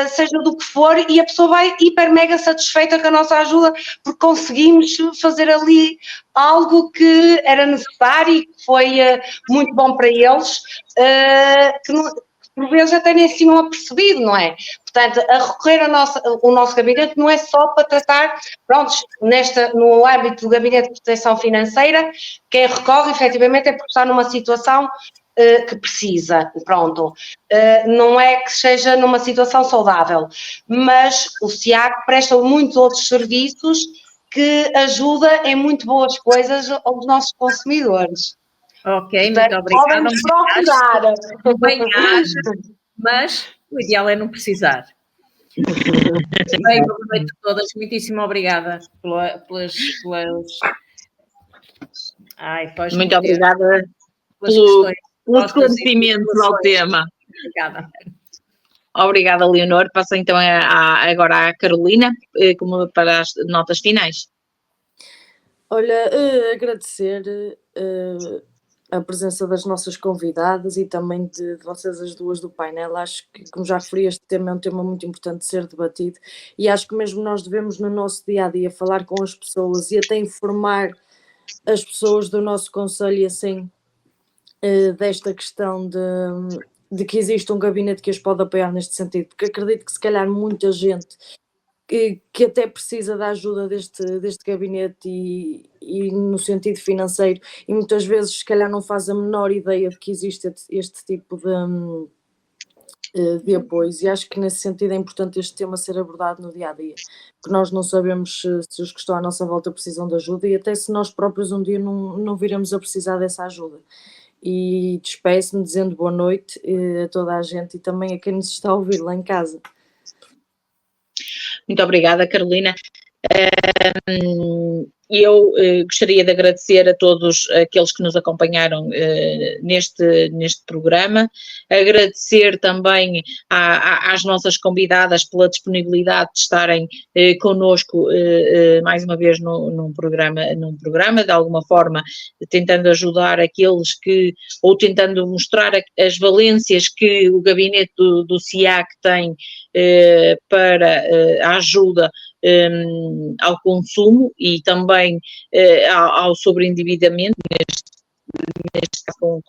seja do que for, e a pessoa vai hiper mega satisfeita com a nossa ajuda porque conseguimos fazer ali algo que era necessário e que foi muito bom para eles, que por vezes até nem se tinham apercebido, não é? Portanto, a recorrer o nosso gabinete não é só para tratar, pronto, no âmbito do Gabinete de Proteção Financeira, quem recorre efetivamente é porque está numa situação que precisa, pronto, não é que seja numa situação saudável, mas o SIAC presta muitos outros serviços que ajuda em muito boas coisas aos nossos consumidores. Ok, portanto, muito obrigada. Podem-nos procurar. Bem haja, mas o ideal é não precisar. Bem, boa noite a todas, muitíssimo obrigada pelas... Muito obrigada pelo esclarecimento ao tema. Obrigada. Obrigada, Leonor. Passo então agora à Carolina para as notas finais. Olha, agradecer a presença das nossas convidadas e também de vocês as duas do painel. Acho que, como já referi, este tema é um tema muito importante de ser debatido e acho que mesmo nós devemos no nosso dia-a-dia falar com as pessoas e até informar as pessoas do nosso concelho e assim desta questão de que existe um gabinete que as pode apoiar neste sentido, porque acredito que se calhar muita gente que até precisa da ajuda deste gabinete e no sentido financeiro, e muitas vezes se calhar não faz a menor ideia de que existe este tipo de apoios, e acho que nesse sentido é importante este tema ser abordado no dia-a-dia, porque nós não sabemos se os que estão à nossa volta precisam de ajuda e até se nós próprios um dia não viremos a precisar dessa ajuda. E despeço-me dizendo boa noite a toda a gente e também a quem nos está a ouvir lá em casa. Muito obrigada, Carolina. Eu gostaria de agradecer a todos aqueles que nos acompanharam neste programa, agradecer também às nossas convidadas pela disponibilidade de estarem connosco mais uma vez num programa, de alguma forma tentando ajudar aqueles ou tentando mostrar as valências que o gabinete do SIAC tem para a ajuda ao consumo e também ao sobreendividamento, neste caso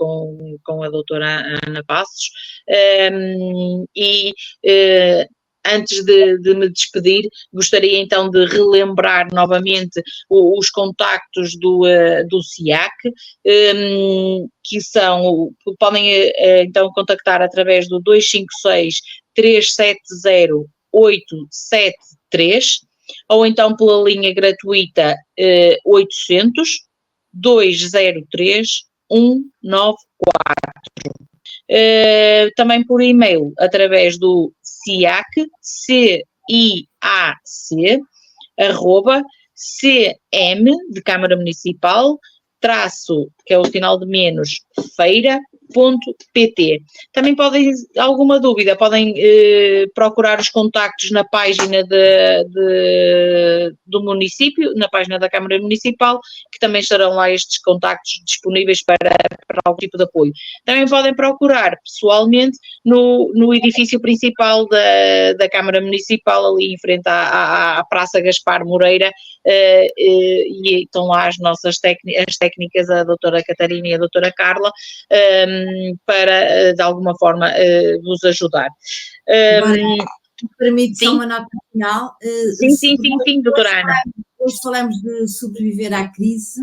com a doutora Ana Passos, antes de me despedir, gostaria então de relembrar novamente os contactos do SIAC, que podem então contactar através do 256 370 873 ou então pela linha gratuita 800 203 194. Também por e-mail através do CIAC, CIAC, arroba, CM, de Câmara Municipal, traço, que é o sinal de menos, feira.pt. Também podem, alguma dúvida, podem procurar os contactos na página do município, na página da Câmara Municipal, que também estarão lá estes contactos disponíveis para algum tipo de apoio. Também podem procurar pessoalmente no edifício principal da Câmara Municipal, ali em frente à Praça Gaspar Moreira, e estão lá as técnicas, a doutora Catarina e a doutora Carla, para de alguma forma vos ajudar. Permite só uma nota final? Sim, doutora Ana. Hoje falamos de sobreviver à crise,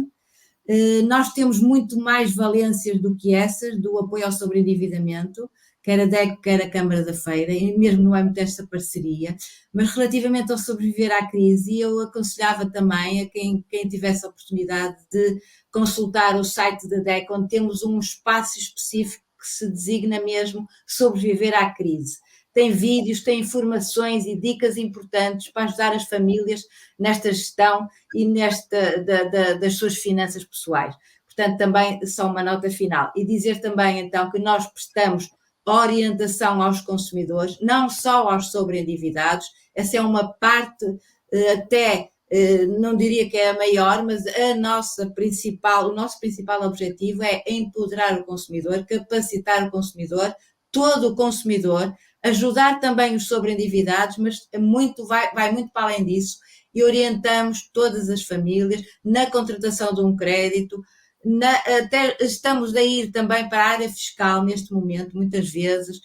Nós temos muito mais valências do que essas, do apoio ao sobreendividamento, quer a DEC, quer a Câmara da Feira, e mesmo no âmbito desta parceria, mas relativamente ao sobreviver à crise, eu aconselhava também a quem tivesse a oportunidade de consultar o site da DEC, onde temos um espaço específico que se designa mesmo sobreviver à crise. Tem vídeos, tem informações e dicas importantes para ajudar as famílias nesta gestão e das suas finanças pessoais. Portanto, também só uma nota final. E dizer também, então, que nós prestamos orientação aos consumidores, não só aos sobreendividados, essa é uma parte até, não diria que é a maior, mas o nosso principal objetivo é empoderar o consumidor, capacitar o consumidor, todo o consumidor, ajudar também os sobreendividados, mas vai muito para além disso, e orientamos todas as famílias na contratação de um crédito, até estamos a ir também para a área fiscal neste momento, muitas vezes,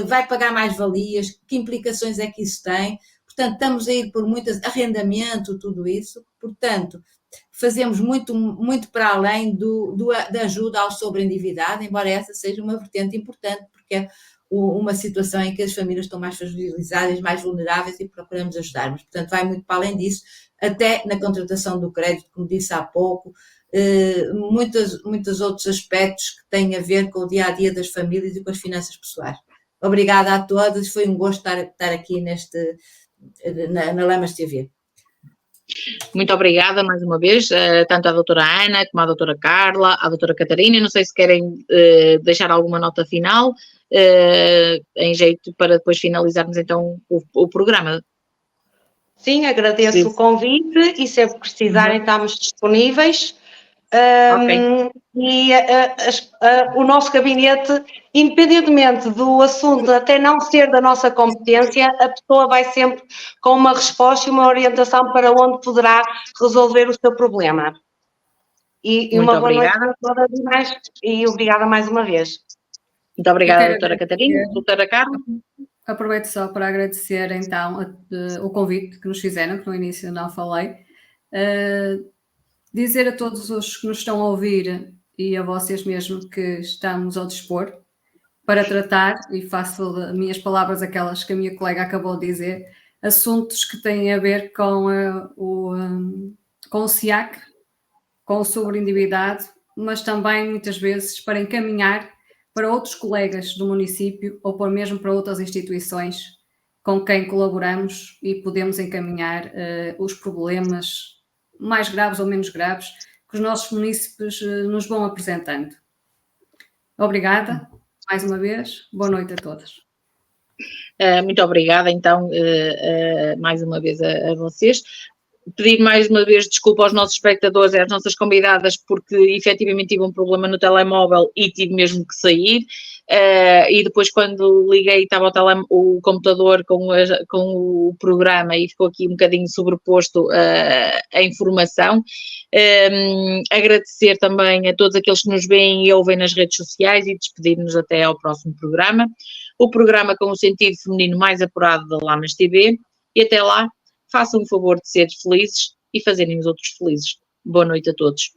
vai pagar mais-valias, que implicações é que isso tem? Portanto, estamos a ir por muitas, arrendamento, tudo isso, portanto, fazemos muito, muito para além da ajuda ao sobreendividado, embora essa seja uma vertente importante, porque é uma situação em que as famílias estão mais fragilizadas, mais vulneráveis e procuramos ajudar, mas, portanto, vai muito para além disso, até na contratação do crédito, como disse há pouco, muitos outros aspectos que têm a ver com o dia-a-dia das famílias e com as finanças pessoais. Obrigada a todos, foi um gosto estar aqui na Lamas TV. Muito obrigada mais uma vez, tanto à doutora Ana como à doutora Carla, à doutora Catarina. Não sei se querem deixar alguma nota final, em jeito para depois finalizarmos então o programa. Sim, agradeço o convite e sempre que precisarem estamos disponíveis. Ok. E o nosso gabinete, independentemente do assunto até não ser da nossa competência, a pessoa vai sempre com uma resposta e uma orientação para onde poderá resolver o seu problema. E uma boa noite a todas e obrigada mais uma vez. Muito obrigada, doutora Catarina. Doutora Carla. Aproveito só para agradecer então o convite que nos fizeram, que no início não falei. Dizer a todos os que nos estão a ouvir e a vocês mesmo que estamos ao dispor para tratar, e faço de minhas palavras aquelas que a minha colega acabou de dizer, assuntos que têm a ver com o SIAC, com o sobreendividado, mas também muitas vezes para encaminhar para outros colegas do município ou mesmo para outras instituições com quem colaboramos e podemos encaminhar os problemas mais graves ou menos graves que os nossos munícipes nos vão apresentando. Obrigada, mais uma vez. Boa noite a todos. Muito obrigada, então, mais uma vez a vocês. Pedir mais uma vez desculpa aos nossos espectadores e às nossas convidadas, porque efetivamente tive um problema no telemóvel e tive mesmo que sair. E depois, quando liguei, estava o computador com o programa e ficou aqui um bocadinho sobreposto a informação. Agradecer também a todos aqueles que nos veem e ouvem nas redes sociais e despedir-nos até ao próximo programa. O programa com o sentido feminino mais apurado da Lamas TV. E até lá, façam o favor de ser felizes e fazerem os outros felizes. Boa noite a todos.